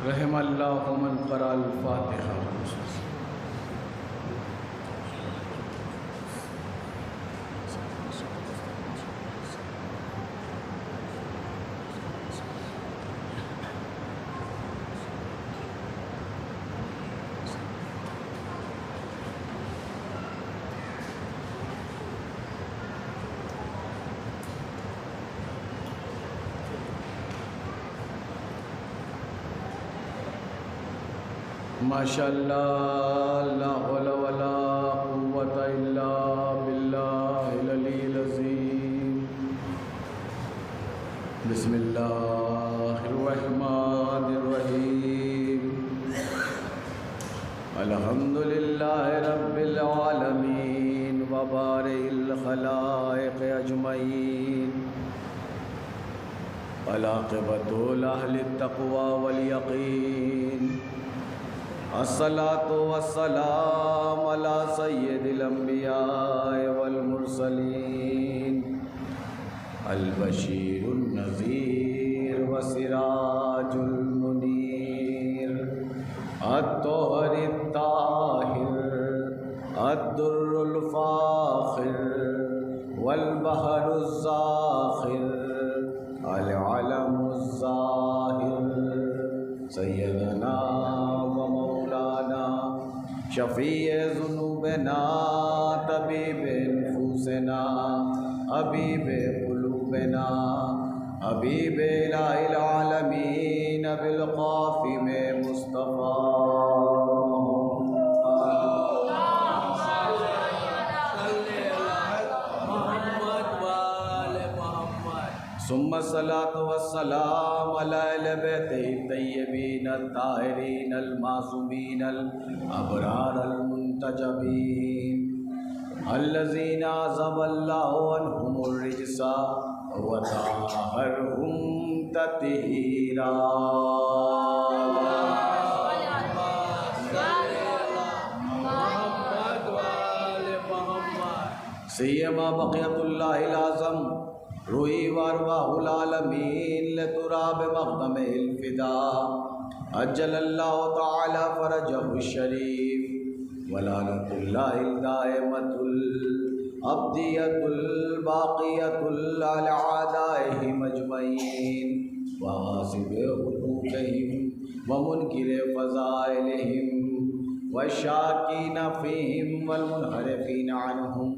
رحم اللہ من قرأ الفاتحہ۔ ماشاء اللہ، لا حول ولا قوت الا باللہ العلی العظیم۔ بسم اللہ الرحمن الرحیم۔ الحمد للہ رب العالمین وبارئ الخلائق اجمعین، والعاقبۃ لأہل التقوی والیقین۔ الصلاۃ والسلام علی سید الانبیاء والمرسلین، البشیر النذیر وسراج المنیر، الطاہر الطاہر، الدر الفاخر، والبحر الزاخر، العلم الظاہر، سیدنا شفیع ذنوبنا، طبیب نفوسنا، حبیب قلوبنا، حبیب الہ العالمین، بالقاسم مصطفیٰ۔ ثم الصلاة والسلام علی اہل بیتہ الطیبین الطاہرین المعصومین الابرار المنتجبین، الذین عذب اللہ عنہم الرجس وطہرہم تطہیرا۔ سیما بقیت اللہ العظم روحی وارواح العالمین لتراب مقدم الفدا، اجل اللہ تعالی فرجہ الشریف، ولعنۃ اللہ الدائمۃ الابدیۃ الباقیۃ علی اعدائہم اجمعین، وغاصب حقوقہم ومنکر فضائلہم، والشاکین فیہم والمنحرفین عنہم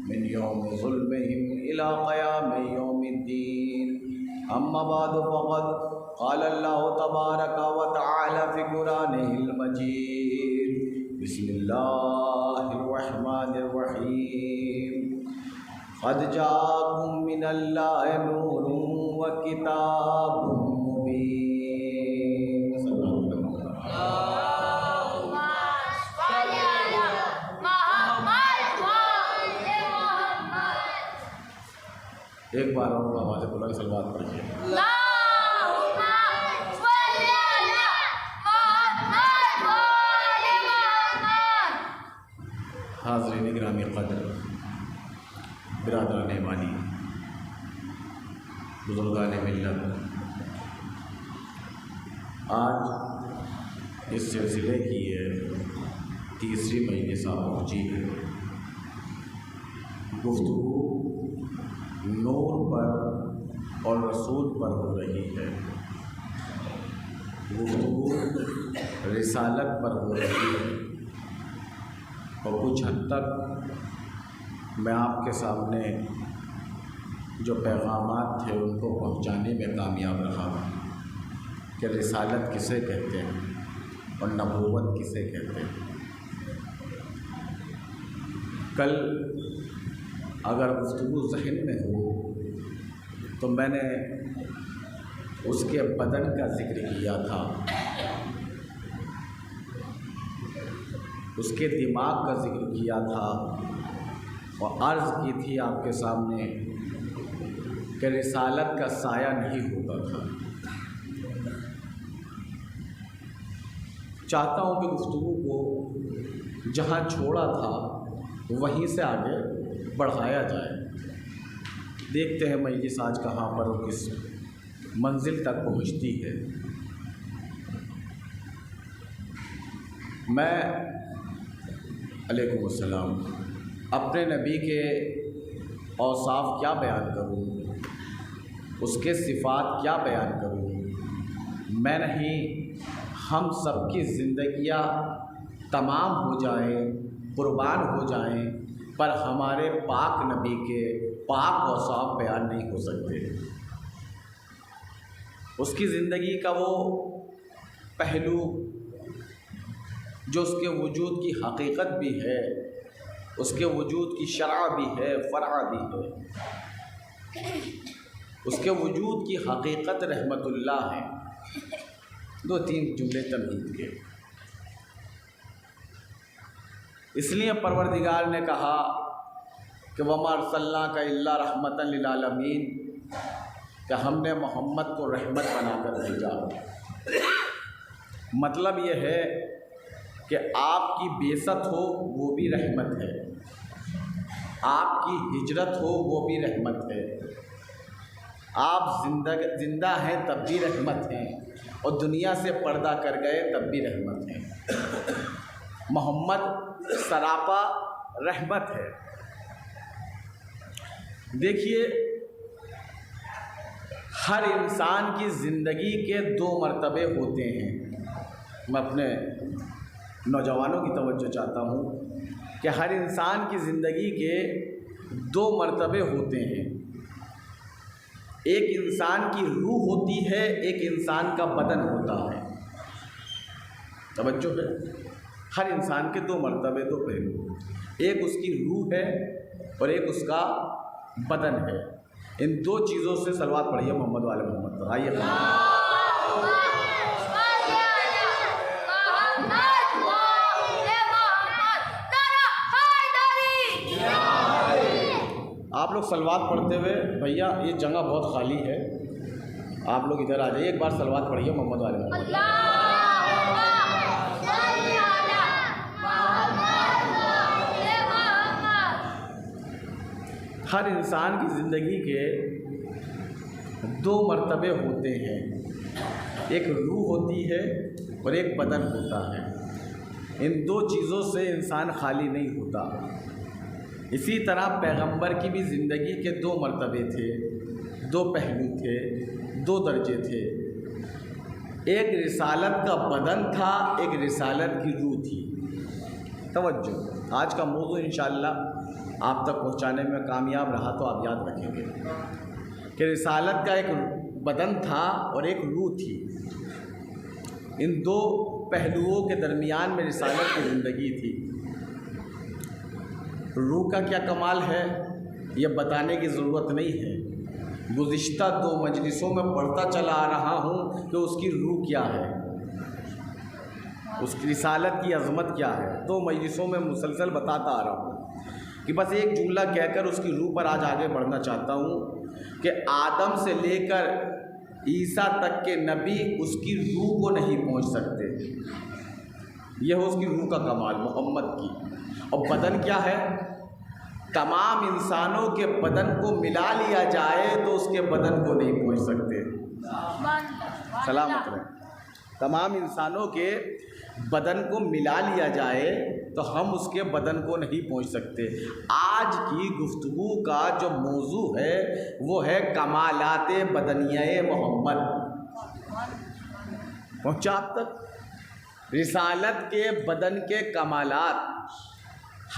من یوم ظلمہم الى قیام یوم الدین۔ اما بعد فقد قال اللہ تبارک و تعالی فی قرآنہ المجید، بسم اللہ الرحمن الرحیم، قد جاءکم من اللہ نور و کتاب مبین۔ صلی اللہ علیہ وسلم۔ ایک بار اور آواز بلند صلوات پڑھیے۔ اللہم صل علی محمد وآل محمد۔ حاضرین گرامی قدر، برادران ایمانی، بزرگان ملت، آج اس سلسلے کی یہ تیسری مجلس پہنچی ہے۔ گفتگو نور پر اور رسول پر ہو رہی ہے، گفتگو رسالت پر ہو رہی ہے، اور کچھ حد تک میں آپ کے سامنے جو پیغامات تھے ان کو پہنچانے میں کامیاب رہا کہ رسالت کسے کہتے ہیں اور نبوت کسے کہتے ہیں۔ کل اگر گفتگو ذہن میں ہو تو میں نے اس کے بدن کا ذکر کیا تھا، اس کے دماغ کا ذکر کیا تھا، اور عرض کی تھی آپ کے سامنے کہ رسالت کا سایہ نہیں ہوتا تھا۔ چاہتا ہوں کہ گفتگو کو جہاں چھوڑا تھا وہیں سے آگے بڑھایا جائے۔ دیکھتے ہیں مجلس آج کہاں پر اور کس منزل تک پہنچتی ہے۔ میں علیکم السلام اپنے نبی کے اوصاف کیا بیان کروں، اس کے صفات کیا بیان کروں؟ میں نہیں، ہم سب کی زندگیاں تمام ہو جائیں، قربان ہو جائیں، پر ہمارے پاک نبی کے پاک اوصاف بیان نہیں ہو سکتے۔ اس کی زندگی کا وہ پہلو جو اس کے وجود کی حقیقت بھی ہے، اس کے وجود کی شرع بھی ہے، فرع بھی ہے، اس کے وجود کی حقیقت رحمت اللہ ہے۔ دو تین جملے تمہید کے۔ اس لیے پروردگار نے کہا کہ وَمَا أَرْسَلْنَاكَ إِلَّا رَحْمَةً لِلْعَالَمِينَ، کہ ہم نے محمد کو رحمت بنا کر بھیجا۔ مطلب یہ ہے کہ آپ کی بعثت ہو وہ بھی رحمت ہے، آپ کی ہجرت ہو وہ بھی رحمت ہے، آپ زندہ ہیں تب بھی رحمت ہیں، اور دنیا سے پردہ کر گئے تب بھی رحمت ہیں۔ محمد سراپا رحمت ہے۔ دیکھیے، ہر انسان کی زندگی کے دو مرتبے ہوتے ہیں۔ میں اپنے نوجوانوں کی توجہ چاہتا ہوں کہ ہر انسان کی زندگی کے دو مرتبے ہوتے ہیں۔ ایک انسان کی روح ہوتی ہے، ایک انسان کا بدن ہوتا ہے۔ توجہ ہے، ہر انسان کے دو مرتبے، دو پہلو، ایک اس کی روح ہے اور ایک اس کا بدن ہے۔ ان دو چیزوں سے صلوات پڑھیے محمد والے محمد پر۔ آئیے آپ لوگ صلوات پڑھتے ہوئے، بھیا یہ جگہ بہت خالی ہے، آپ لوگ ادھر آ جائیے، ایک بار صلوات پڑھیے محمد والے محمد۔ ہر انسان کی زندگی کے دو مرتبے ہوتے ہیں، ایک روح ہوتی ہے اور ایک بدن ہوتا ہے۔ ان دو چیزوں سے انسان خالی نہیں ہوتا۔ اسی طرح پیغمبر کی بھی زندگی کے دو مرتبے تھے، دو پہلو تھے، دو درجے تھے۔ ایک رسالت کا بدن تھا، ایک رسالت کی روح تھی۔ توجہ، آج کا موضوع انشاءاللہ آپ تک پہنچانے میں کامیاب رہا تو آپ یاد رکھیں گے کہ رسالت کا ایک بدن تھا اور ایک روح تھی۔ ان دو پہلوؤں کے درمیان میں رسالت کی زندگی تھی۔ روح کا کیا کمال ہے یہ بتانے کی ضرورت نہیں ہے، گزشتہ دو مجلسوں میں پڑھتا چلا آ رہا ہوں کہ اس کی روح کیا ہے، اس کی رسالت کی عظمت کیا ہے۔ دو مجلسوں میں مسلسل بتاتا آ رہا ہوں کہ بس ایک جملہ کہہ کر اس کی روح پر آج آگے بڑھنا چاہتا ہوں کہ آدم سے لے کر عیسیٰ تک کے نبی اس کی روح کو نہیں پہنچ سکتے۔ یہ ہے اس کی روح کا کمال محمد کی۔ اور بدن کیا ہے؟ تمام انسانوں کے بدن کو ملا لیا جائے تو اس کے بدن کو نہیں پہنچ سکتے۔ سلامت رہیں۔ تمام انسانوں کے بدن کو ملا لیا جائے تو ہم اس کے بدن کو نہیں پہنچ سکتے۔ آج کی گفتگو کا جو موضوع ہے وہ ہے کمالات بدنیہ محمد۔ پہنچا آپ تک؟ رسالت کے بدن کے کمالات۔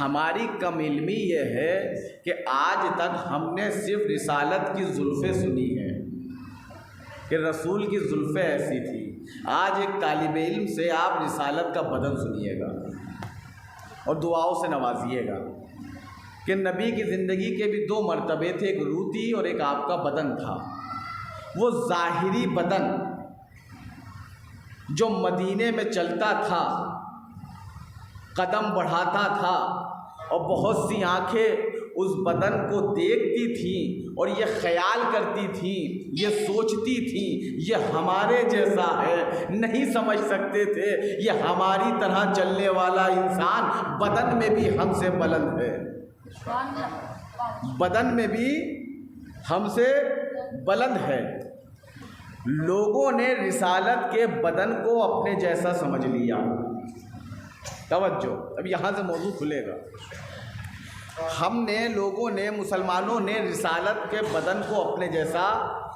ہماری کم علمی یہ ہے کہ آج تک ہم نے صرف رسالت کی زلفیں سنی ہیں کہ رسول کی زلفیں ایسی تھی۔ آج ایک طالب علم سے آپ رسالت کا بدن سنیے گا اور دعاؤں سے نوازیے گا کہ نبی کی زندگی کے بھی دو مرتبے تھے، ایک روح تھی اور ایک آپ کا بدن تھا۔ وہ ظاہری بدن جو مدینے میں چلتا تھا، قدم بڑھاتا تھا، اور بہت سی آنکھیں اس بدن کو دیکھتی تھیں اور یہ خیال کرتی تھیں، یہ سوچتی تھیں یہ ہمارے جیسا ہے، نہیں سمجھ سکتے تھے یہ ہماری طرح چلنے والا انسان بدن میں بھی ہم سے بلند ہے، بدن میں بھی ہم سے بلند ہے۔ لوگوں نے رسالت کے بدن کو اپنے جیسا سمجھ لیا، توجہ، اب یہاں سے موضوع کھلے گا۔ ہم نے لوگوں نے، مسلمانوں نے رسالت کے بدن کو اپنے جیسا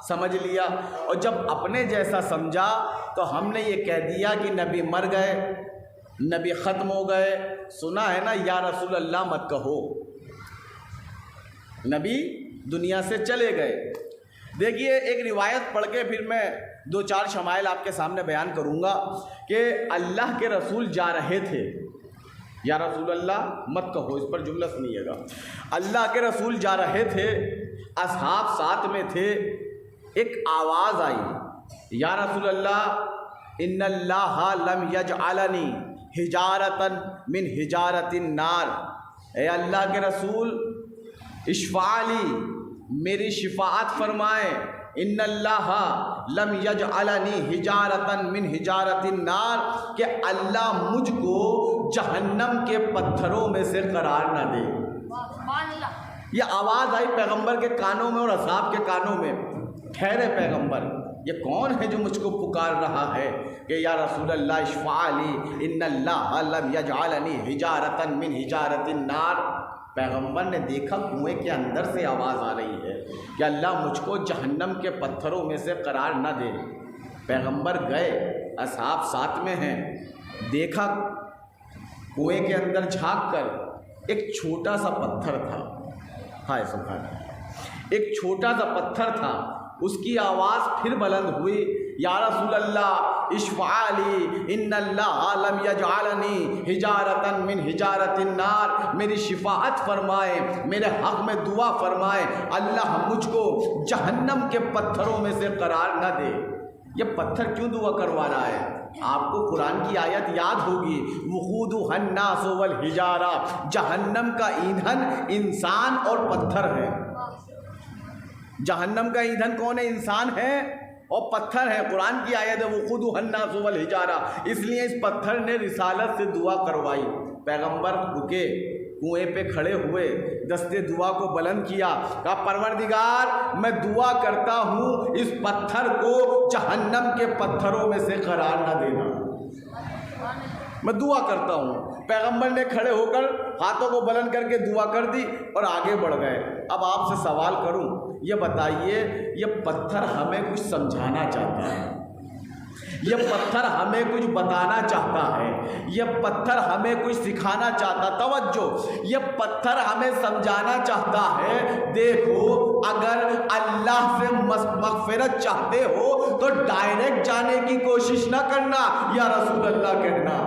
سمجھ لیا، اور جب اپنے جیسا سمجھا تو ہم نے یہ کہہ دیا کہ نبی مر گئے، نبی ختم ہو گئے۔ سنا ہے نا یا رسول اللہ مت کہو، نبی دنیا سے چلے گئے۔ دیکھیے ایک روایت پڑھ کے پھر میں 2-4 شمائل آپ کے سامنے بیان کروں گا کہ اللہ کے رسول جا رہے تھے، یا رسول اللہ مت کہو، اس پر جملہ سنیے گا۔ اللہ کے رسول جا رہے تھے، اصحاب ساتھ میں تھے، ایک آواز آئی، یا رسول اللہ ان اللہ لم یجعلنی حجارۃ من حجارۃ النار، اے اللہ کے رسول اشفع لی، میری شفاعت فرمائیں، ان اللہ لم یجعلنی حجارۃ من حجارۃ النار، کہ اللہ مجھ کو جہنم کے پتھروں میں سے قرار نہ دے۔ یہ آواز آئی پیغمبر کے کانوں میں اور اصحاب کے کانوں میں۔ ٹھہرے پیغمبر، یہ کون ہے جو مجھ کو پکار رہا ہے کہ یا رسول اللہ اشفع لی ان اللہ لم یجعلنی حجارۃ من حجارۃ النار؟ پیغمبر نے دیکھا کنویں کے اندر سے آواز آ رہی ہے کہ اللہ مجھ کو جہنم کے پتھروں میں سے قرار نہ دے۔ پیغمبر گئے، اصحاب ساتھ میں ہیں، دیکھا کنویں کے اندر جھانک کر ایک چھوٹا سا پتھر تھا، ہائے سبحان اللہ، ایک چھوٹا سا پتھر تھا۔ اس کی آواز پھر بلند ہوئی، یا رسول اللہ اشفع لی ان اللہ لم یجعلنی حجارۃ من حجارۃ النار، میری شفاعت فرمائے، میرے حق میں دعا فرمائے، اللہ مجھ کو جہنم کے پتھروں میں سے قرار نہ دے۔ یہ پتھر کیوں دعا کروا رہا ہے؟ آپ کو قرآن کی آیت یاد ہوگی، وقودھا الناس والحجارہ، جہنم کا ایندھن انسان اور پتھر ہے۔ جہنم کا ایندھن کون ہے؟ انسان ہے اور پتھر ہے۔ قرآن کی آیت ہے وقودھا الناس والحجارہ، اس لیے اس پتھر نے رسالت سے دعا کروائی۔ پیغمبر رکے، کنویں پہ کھڑے ہوئے، دستے دعا کو بلند کیا، کہا پروردگار میں دعا کرتا ہوں اس پتھر کو جہنم کے پتھروں میں سے قرار نہ دینا، میں دعا کرتا ہوں۔ پیغمبر نے کھڑے ہو کر ہاتھوں کو بلند کر کے دعا کر دی اور آگے بڑھ گئے۔ اب آپ سے سوال کروں، یہ بتائیے یہ پتھر ہمیں کچھ سمجھانا چاہتا ہے، یہ پتھر ہمیں کچھ بتانا چاہتا ہے، یہ پتھر ہمیں کچھ سکھانا چاہتا؟ توجہ، یہ پتھر ہمیں سمجھانا چاہتا ہے دیکھو اگر اللہ سے مغفرت چاہتے ہو تو ڈائریکٹ جانے کی کوشش نہ کرنا، یا رسول اللہ کہنا۔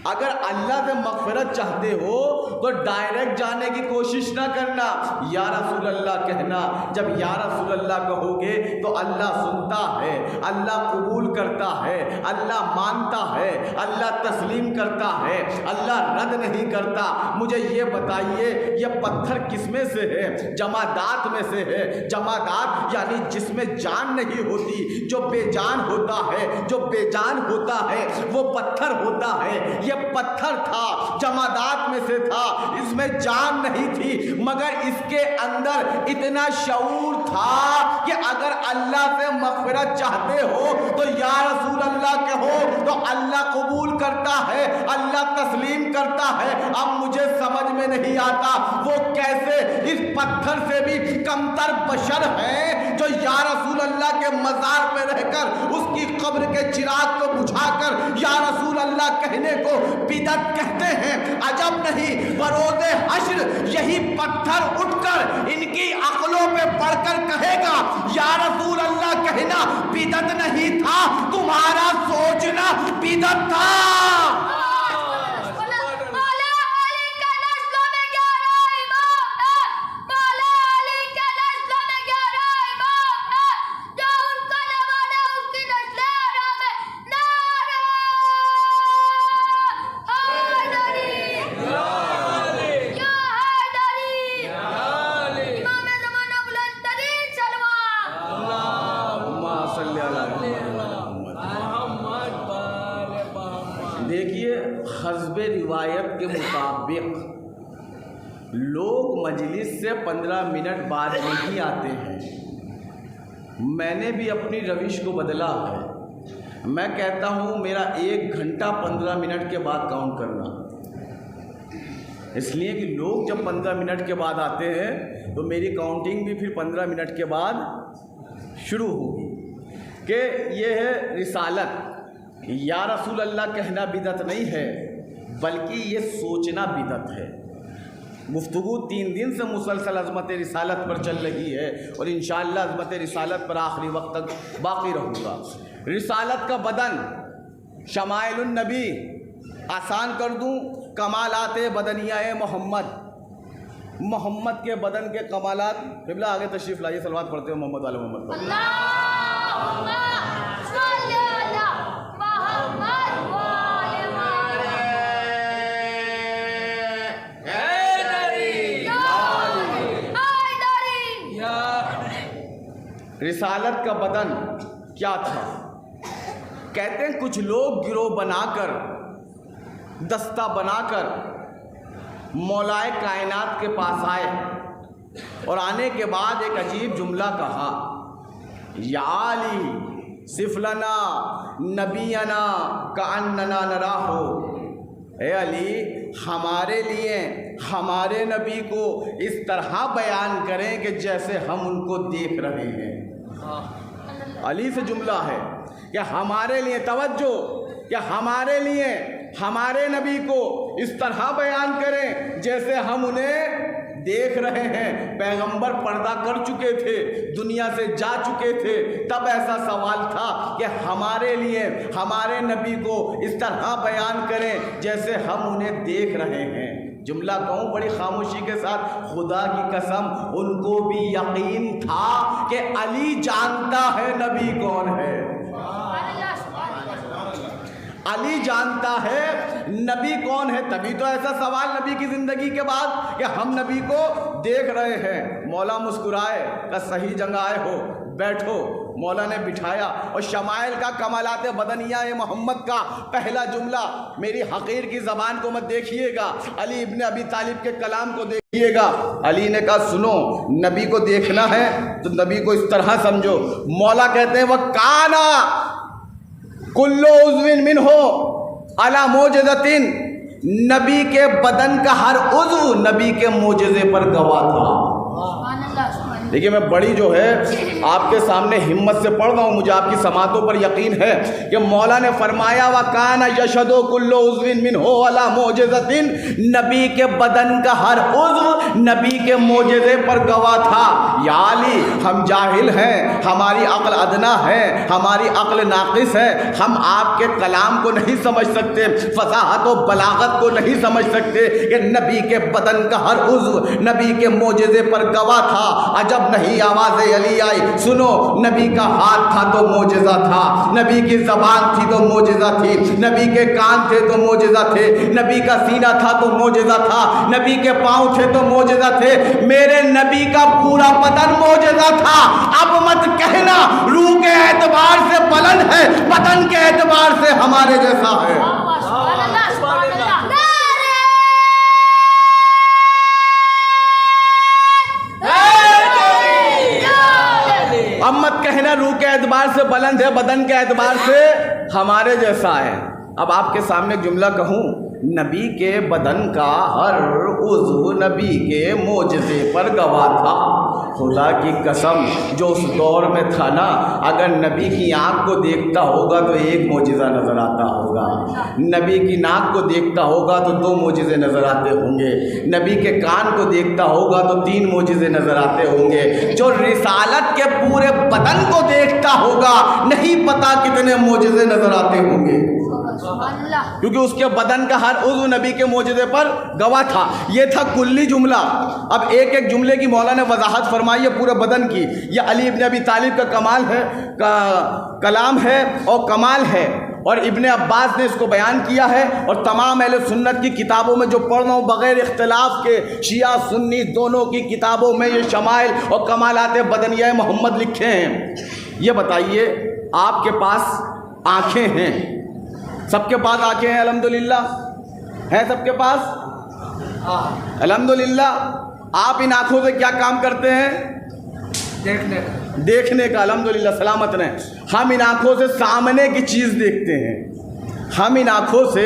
اگر اللہ سے مغفرت چاہتے ہو تو ڈائریکٹ جانے کی کوشش نہ کرنا، یا رسول اللہ کہنا۔ جب یا رسول اللہ کہو گے تو اللہ سنتا ہے، اللہ قبول کرتا ہے، اللہ مانتا ہے، اللہ تسلیم کرتا ہے، اللہ رد نہیں کرتا۔ مجھے یہ بتائیے یہ پتھر کس میں سے ہے؟ جمادات میں سے ہے۔ جمادات یعنی جس میں جان نہیں ہوتی، جو بے جان ہوتا ہے، جو بے جان ہوتا ہے وہ پتھر ہوتا ہے۔ یہ پتھر تھا، جمادات میں سے تھا، اس میں جان نہیں تھی، مگر اس کے اندر اتنا شعور تھا کہ اگر اللہ سے مغفرت چاہتے ہو تو یا رسول اللہ کہو تو اللہ قبول کرتا ہے، اللہ تسلیم کرتا ہے۔ اب مجھے سمجھ میں نہیں آتا وہ کیسے اس پتھر سے بھی کمتر بشر ہیں جو یا رسول اللہ کے مزار پہ رہ کر اس کی قبر کے چراغ کو بجھا کر یا رسول اللہ کہنے کو بدعت کہتے ہیں۔ عجب نہیں، بروز حشر یہی پتھر اٹھ کر ان کی عقلوں پہ پڑھ کر کہے گا یا رسول اللہ کہنا بدعت نہیں تھا، تمہارا سوچنا بدعت تھا۔ دیکھیے حسب روایت کے مطابق لوگ مجلس سے 15 منٹ بعد نہیں آتے ہیں۔ میں نے بھی اپنی روش کو بدلا ہے، میں کہتا ہوں میرا 1 گھنٹہ 15 منٹ کے بعد کاؤنٹ کرنا، اس لیے کہ لوگ جب 15 منٹ کے بعد آتے ہیں تو میری کاؤنٹنگ بھی پھر 15 منٹ کے بعد شروع ہوگی کہ یہ ہے رسالت۔ یا رسول اللہ کہنا بدعت نہیں ہے، بلکہ یہ سوچنا بدعت ہے۔ گفتگو 3 دن سے مسلسل عظمت رسالت پر چل رہی ہے اور انشاءاللہ عظمت رسالت پر آخری وقت تک باقی رہوں گا۔ رسالت کا بدن، شمائل النبی، آسان کر دوں، کمالات بدنیہ محمد، محمد کے بدن کے کمالات۔ قبلہ آگے تشریف لائیے، صلوات پڑھتے ہو محمد علی محمد پر۔ رسالت کا بدن کیا تھا؟ کہتے ہیں کچھ لوگ گروہ بنا کر، دستہ بنا کر مولائے کائنات کے پاس آئے اور آنے کے بعد ایک عجیب جملہ کہا، یا علی صف لنا نبینا کأننا نراہ۔ اے علی ہمارے لیے ہمارے نبی کو اس طرح بیان کریں کہ جیسے ہم ان کو دیکھ رہے ہیں۔ علی سے جملہ ہے کہ ہمارے لیے، توجہ، کہ ہمارے لیے ہمارے نبی کو اس طرح بیان کریں جیسے ہم انہیں دیکھ رہے ہیں۔ پیغمبر پردہ کر چکے تھے، دنیا سے جا چکے تھے، تب ایسا سوال تھا کہ ہمارے لیے ہمارے نبی کو اس طرح بیان کریں جیسے ہم انہیں دیکھ رہے ہیں۔ جملہ کہوں بڑی خاموشی کے ساتھ، خدا کی قسم ان کو بھی یقین تھا کہ علی جانتا ہے نبی کون ہے، علی جانتا ہے نبی کون ہے، تبھی تو ایسا سوال نبی کی زندگی کے بعد کہ ہم نبی کو دیکھ رہے ہیں۔ مولا مسکرائے کہ صحیح جگہ آئے ہو، بیٹھو۔ مولا نے بٹھایا اور شمائل کا، کمالات بدنیہ محمد کا پہلا جملہ، میری حقیر کی زبان کو مت دیکھیے گا، علی ابن ابی طالب کے کلام کو دیکھیے گا۔ علی نے کہا سنو، نبی کو دیکھنا ہے تو نبی کو اس طرح سمجھو۔ مولا کہتے ہیں وَكَانَ کُلُّ عُضْوٍ مِّنْهُ عَلَى مُعْجِزَةٍ، نبی کے بدن کا ہر عضو نبی کے معجزے پر گواہ تھا۔ دیکھیے میں بڑی جو ہے آپ کے سامنے ہمت سے پڑھ رہا ہوں، مجھے آپ کی سماعتوں پر یقین ہے کہ مولا نے فرمایا وَكَانَ يَشْهَدُ كُلُّ عُضْوٍ مِّنْهُ عَلَى مُعْجِزَةٍ، نبی کے بدن کا ہر عضو نبی کے معجزے پر گواہ تھا۔ یا علی ہم جاہل ہیں، ہماری عقل ادنا ہے، ہماری عقل ناقص ہے، ہم آپ کے کلام کو نہیں سمجھ سکتے، فصاحت و بلاغت کو نہیں سمجھ سکتے کہ نبی کے بدن کا ہر عضو نبی کے معجزے پر گواہ تھا۔ عجب نہیں آواز علی آئی، سنو، نبی کا ہاتھ تھا تو معجزہ تھا، نبی کی زبان تھی تو معجزہ تھی، نبی کے کان تھے تو معجزہ تھے، نبی کا سینہ تھا تو معجزہ تھا، نبی کے پاؤں تھے تو معجزہ تھے، میرے نبی کا پورا بدن معجزہ تھا۔ اب مت کہنا روح کے اعتبار سے بلند ہے، بدن کے اعتبار سے ہمارے جیسا ہے۔ اب مت کہنا روح کے اعتبار سے بلند ہے، بدن کے اعتبار سے ہمارے جیسا ہے۔ اب آپ کے سامنے ایک جملہ کہوں، نبی کے بدن کا ہر عضو نبی کے معجزے پر گواہ تھا۔ خدا کی قسم جو اس دور میں تھا نا، اگر نبی کی آنکھ کو دیکھتا ہوگا تو ایک معجزہ نظر آتا ہوگا، نبی کی ناک کو دیکھتا ہوگا تو 2 معجزے نظر آتے ہوں گے، نبی کے کان کو دیکھتا ہوگا تو 3 معجزے نظر آتے ہوں گے۔ جو رسالت کے پورے بدن کو دیکھتا ہوگا نہیں پتا کتنے معجزے نظر آتے ہوں گے، کیونکہ اس کے بدن کا ہر عضو نبی کے معجزے پر گواہ تھا۔ یہ تھا کلی جملہ۔ اب ایک ایک جملے کی مولا نے وضاحت فرمائی ہے پورے بدن کی۔ یہ علی ابن ابی طالب کا کمال ہے، کلام ہے اور کمال ہے، اور ابن عباس نے اس کو بیان کیا ہے، اور تمام اہل سنت کی کتابوں میں جو پڑھ رہا ہوں بغیر اختلاف کے، شیعہ سنی دونوں کی کتابوں میں یہ شمائل اور کمالات بدنیہ محمد لکھے ہیں۔ یہ بتائیے آپ کے پاس آنکھیں ہیں، سب کے پاس آنکھیں ہیں الحمدللہ، ہیں سب کے پاس الحمدللہ۔ آپ ان آنکھوں سے کیا کام کرتے ہیں؟ دیکھنے کا۔ دیکھنے کا الحمدللہ سلامت رہیں، ہم ان آنکھوں سے سامنے کی چیز دیکھتے ہیں، ہم ان آنکھوں سے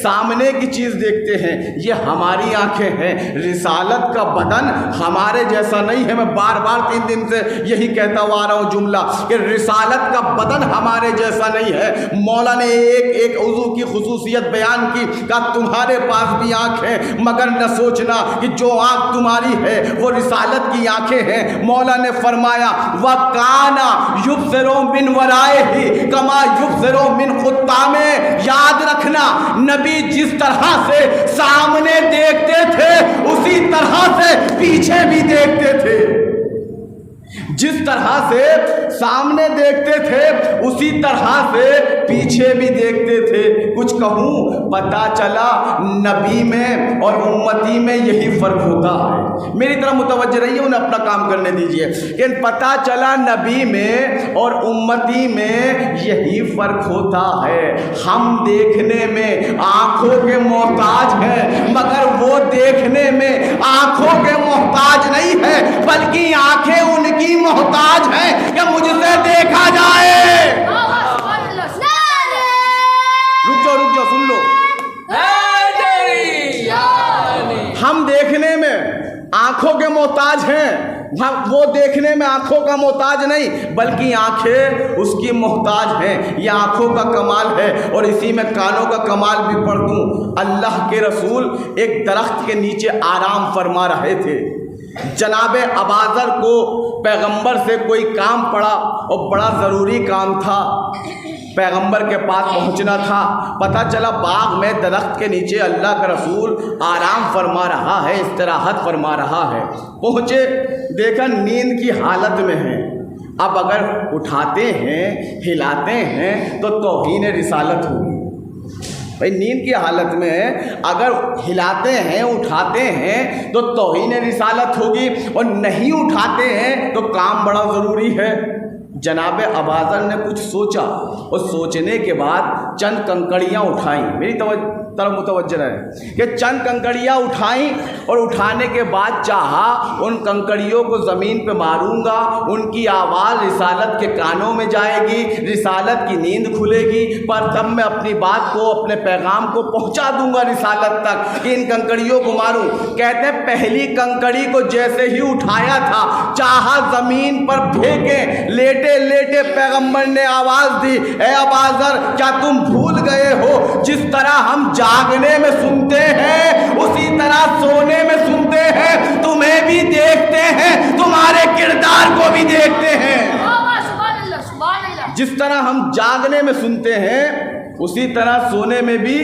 سامنے کی چیز دیکھتے ہیں، یہ ہماری آنکھیں ہیں۔ رسالت کا بدن ہمارے جیسا نہیں ہے۔ میں بار بار 3 دن سے یہی کہتا ہوا آ رہا ہوں جملہ کہ رسالت کا بدن ہمارے جیسا نہیں ہے۔ مولا نے ایک عضو کی خصوصیت بیان کی، کہا تمہارے پاس بھی آنکھ ہے مگر نہ سوچنا کہ جو آنکھ تمہاری ہے وہ رسالت کی آنکھیں ہیں۔ مولا نے فرمایا وَكَانَ يُبْصِرُ مِنْ وَرَائِهِ كَمَا يُبْصِرُ مِنْ خُطَّامِهِ۔ یاد رکھنا نبی جس طرح سے سامنے دیکھتے تھے اسی طرح سے پیچھے بھی دیکھتے تھے، جس طرح سے سامنے دیکھتے تھے اسی طرح سے پیچھے بھی دیکھتے تھے۔ کچھ کہوں پتہ چلا نبی میں اور امتی میں یہی فرق ہوتا ہے۔ میری طرح متوجہ رہیے، انہیں اپنا کام کرنے دیجئے کہ پتہ چلا نبی میں اور امتی میں یہی فرق ہوتا ہے۔ ہم دیکھنے میں آنکھوں کے محتاج ہیں مگر وہ دیکھنے میں آنکھوں کے محتاج نہیں ہے، بلکہ آنکھیں ان کی محتاج ہے کہ مجھ سے دیکھا جائے۔ رک جاؤ سن لو، ہم دیکھنے میں آنکھوں کے محتاج ہیں، وہ دیکھنے میں آنکھوں کا محتاج نہیں بلکہ آنکھیں اس کی محتاج ہیں۔ یہ آنکھوں کا کمال ہے اور اسی میں کانوں کا کمال بھی پڑھ دوں۔ اللہ کے رسول ایک درخت کے نیچے آرام فرما رہے تھے۔ جناب اباذر کو پیغمبر سے کوئی کام پڑا اور بڑا ضروری کام تھا، پیغمبر کے پاس پہنچنا تھا۔ پتہ چلا باغ میں درخت کے نیچے اللہ کا رسول آرام فرما رہا ہے، استراحت فرما رہا ہے۔ پہنچے، دیکھا نیند کی حالت میں ہے۔ اب اگر اٹھاتے ہیں ہلاتے ہیں تو توہین رسالت ہوگی۔ بھائی نیند کی حالت میں اگر ہلاتے ہیں اٹھاتے ہیں تو توہین رسالت ہوگی، اور نہیں اٹھاتے ہیں تو کام بڑا ضروری ہے۔ جناب اباذر نے کچھ سوچا اور سوچنے کے بعد چند کنکڑیاں اٹھائیں۔ میری طرف متوجہ رہے کہ چند کنکڑیاں اٹھائیں اور اٹھانے کے بعد چاہا ان کنکڑیوں کو زمین پہ ماروں گا، ان کی آواز رسالت کے کانوں میں جائے گی، رسالت کی نیند کھلے گی، پر تب میں اپنی بات کو اپنے پیغام کو پہنچا دوں گا رسالت تک کہ ان کنکڑیوں کو ماروں۔ کہتے ہیں پہلی کنکڑی کو جیسے ہی اٹھایا تھا چاہا زمین پر پھینکیں، لیٹے لیٹے پیغمبر نے آواز دی اے اباذر کیا تم بھول گئے ہو جس طرح ہم جاگنے میں سنتے ہیں اسی طرح سونے میں سنتے ہیں، تمہیں بھی دیکھتے ہیں تمہارے کردار کو بھی دیکھتے ہیں۔ جس طرح ہم جاگنے میں سنتے ہیں اسی طرح سونے میں بھی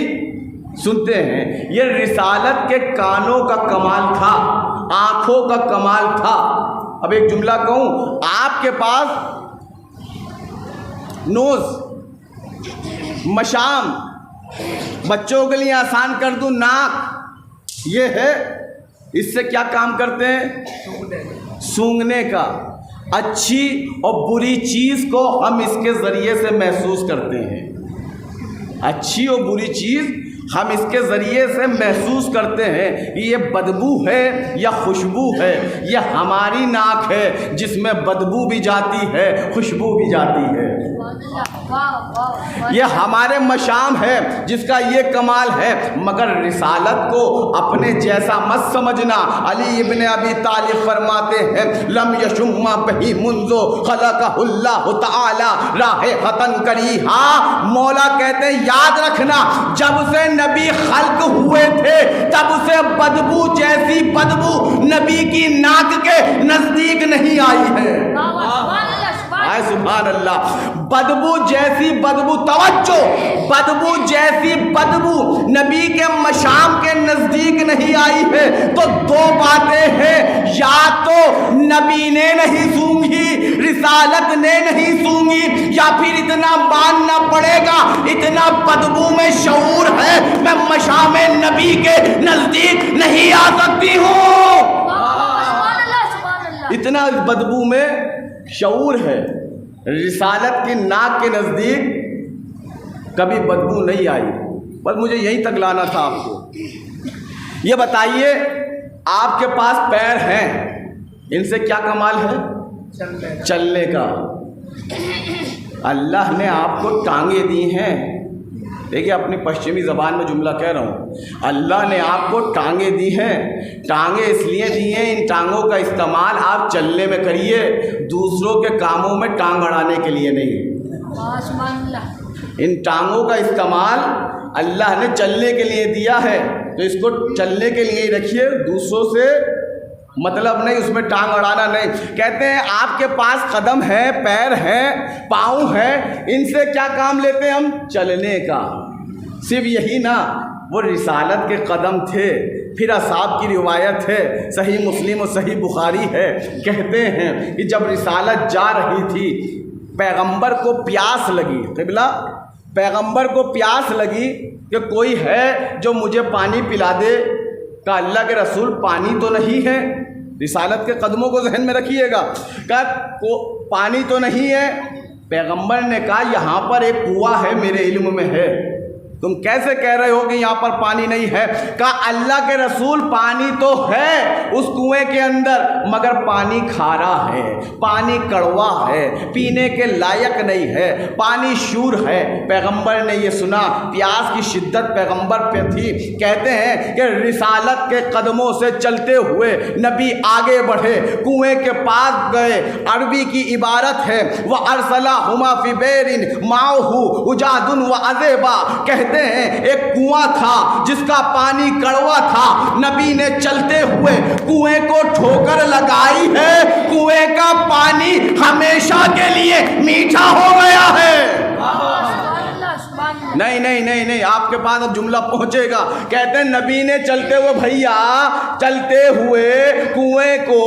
سنتے ہیں۔ یہ رسالت کے کانوں کا کمال تھا، آنکھوں کا کمال تھا۔ اب ایک جملہ کہوں، آپ کے پاس نوز، مشام، بچوں کے لیے آسان کر دوں ناک، یہ ہے، اس سے کیا کام کرتے ہیں؟ سونگھنے کا۔ اچھی اور بری چیز کو ہم اس کے ذریعے سے محسوس کرتے ہیں، اچھی اور بری چیز ہم اس کے ذریعے سے محسوس کرتے ہیں کہ یہ بدبو ہے یا خوشبو ہے۔ یہ ہماری ناک ہے جس میں بدبو بھی جاتی ہے خوشبو بھی جاتی ہے۔ یہ ہمارے مشام ہے جس کا یہ کمال ہے، مگر رسالت کو اپنے جیسا مت سمجھنا۔ علی ابن ابی طالب فرماتے ہیں لم یشم بہی منذ خلقہ اللہ تعالی رائحۃ کریہا۔ مولا کہتے ہیں یاد رکھنا جب سے نبی خلق ہوئے تھے تب سے بدبو جیسی بدبو نبی کی ناک کے نزدیک نہیں آئی ہے۔ سبحان اللہ، بدبو جیسی بدبو، توجہ، بدبو جیسی بدبو نبی کے مشام کے نزدیک نہیں آئی ہے۔ تو دو باتیں ہیں، یا تو نبی نے نہیں سونگھی، رسالت نے نہیں سونگھی، یا پھر اتنا ماننا پڑے گا اتنا بدبو میں شعور ہے میں مشام نبی کے نزدیک نہیں آ سکتی ہوں۔ اتنا بدبو میں شعور ہے۔ رسالت کی ناک کے نزدیک کبھی بدبو نہیں آئی، بس مجھے یہیں تک لانا تھا آپ کو۔ یہ بتائیے آپ کے پاس پیر ہیں، ان سے کیا کمال ہے؟ چلنے کا۔ اللہ نے آپ کو ٹانگیں دی ہیں، دیکھیے اپنی پشچمی زبان میں جملہ کہہ رہا ہوں، اللہ نے آپ کو ٹانگیں دی ہیں، ٹانگیں اس لیے دی ہیں، ان ٹانگوں کا استعمال آپ چلنے میں کریے، دوسروں کے کاموں میں ٹانگ اڑانے کے لیے نہیں۔ ان ٹانگوں کا استعمال اللہ نے چلنے کے لیے دیا ہے، تو اس کو چلنے کے لیے ہی رکھیے، دوسروں سے مطلب نہیں، اس میں ٹانگ اڑانا نہیں۔ کہتے ہیں آپ کے پاس قدم ہے، پیر ہے، پاؤں ہے، ان سے کیا کام لیتے ہیں ہم؟ چلنے کا۔ صرف یہی نا، وہ رسالت کے قدم تھے، پھر اصحاب کی روایت ہے، صحیح مسلم و صحیح بخاری ہے، کہتے ہیں کہ جب رسالت جا رہی تھی، پیغمبر کو پیاس لگی، قبلہ پیغمبر کو پیاس لگی کہ کوئی ہے جو مجھے پانی پلا دے، کہ اللہ کے رسول پانی تو نہیں ہے، رسالت کے قدموں کو ذہن میں رکھیے گا، کہ پانی تو نہیں ہے۔ پیغمبر نے کہا یہاں پر ایک کنواں ہے، میرے علم میں ہے، تم کیسے کہہ رہے ہو کہ یہاں پر پانی نہیں ہے؟ کہا اللہ کے رسول پانی تو ہے اس کنویں کے اندر، مگر پانی کھارا ہے، پانی کڑوا ہے، پینے کے لائق نہیں ہے، پانی شور ہے۔ پیغمبر نے یہ سنا، پیاس کی شدت پیغمبر پہ تھی، کہتے ہیں کہ رسالت کے قدموں سے چلتے ہوئے نبی آگے بڑھے، کنویں کے پاس گئے، عربی کی عبارت ہے وَأَرْسَلَهُمَا فِي بِئْرٍ مَّعَهُ أُجَادٌ وَعَذَابٌ، کہتے ہیں ایک کنواں تھا جس کا پانی کڑوا تھا، نبی نے چلتے ہوئے کنویں کو ٹھوکر لگائی ہے، کنویں کا پانی ہمیشہ کے لیے میٹھا ہو گیا ہے۔ نہیں نہیں نہیں نہیں، آپ کے پاس اب جملہ پہنچے گا۔ کہتے ہیں نبی نے چلتے ہوئے، بھیا چلتے ہوئے کنویں کو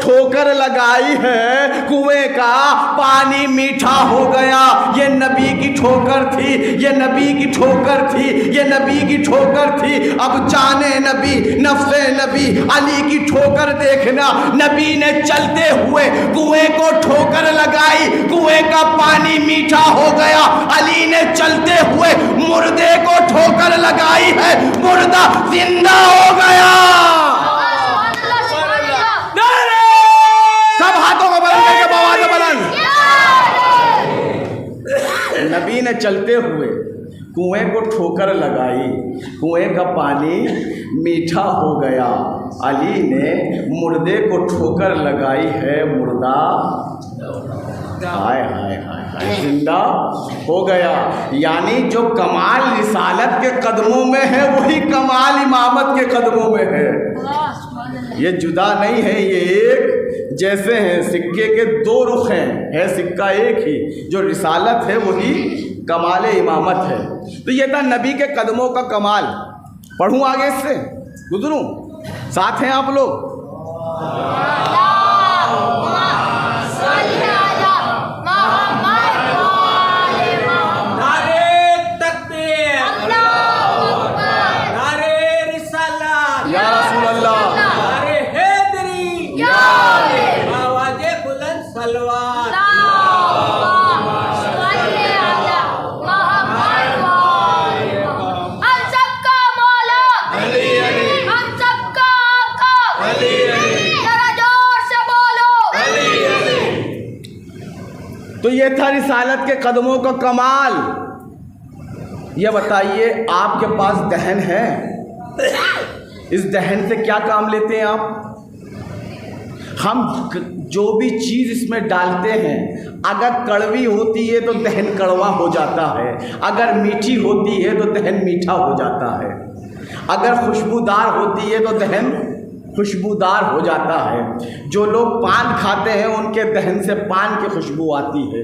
ٹھوکر لگائی ہے، کنویں کا پانی میٹھا ہو گیا۔ یہ نبی کی ٹھوکر تھی، یہ نبی کی ٹھوکر تھی، یہ نبی کی ٹھوکر تھی۔ اب جان نبی، نفس نبی، علی کی ٹھوکر دیکھنا، نبی نے چلتے ہوئے کنویں کو ٹھوکر لگائی، کنویں کا پانی میٹھا ہو گیا۔ علی نے چلتے ہوئے مردے کو ٹھوکر لگائی ہے، مردہ زندہ ہو گیا۔ سب ہاتھوں کو بلند کر کے بآواز بلند۔ نبی نے چلتے ہوئے کنویں کو ٹھوکر لگائی، کنویں کا پانی میٹھا ہو گیا۔ علی نے مردے کو ٹھوکر لگائی ہے، مردہ ہائے ہائے ہائے زندہ ہو گیا۔ یعنی جو کمال رسالت کے قدموں میں ہے وہی کمال امامت کے قدموں میں ہے، یہ جدا نہیں ہے، یہ ایک جیسے ہیں، سکے کے دو رخ ہیں، ہے سکہ ایک ہی، جو رسالت ہے وہی کمال امامت ہے۔ تو یہ تھا نبی کے قدموں کا کمال۔ پڑھوں آگے، اس سے گزروں؟ ساتھ ہیں آپ لوگ؟ تو یہ تھا رسالت کے قدموں کا کمال۔ یہ بتائیے آپ کے پاس دہن ہے، اس دہن سے کیا کام لیتے ہیں آپ؟ ہم جو بھی چیز اس میں ڈالتے ہیں، اگر کڑوی ہوتی ہے تو دہن کڑوا ہو جاتا ہے، اگر میٹھی ہوتی ہے تو دہن میٹھا ہو جاتا ہے، اگر خوشبودار ہوتی ہے تو دہن خوشبودار ہو جاتا ہے۔ جو لوگ پان کھاتے ہیں ان کے دہن سے پان کی خوشبو آتی ہے،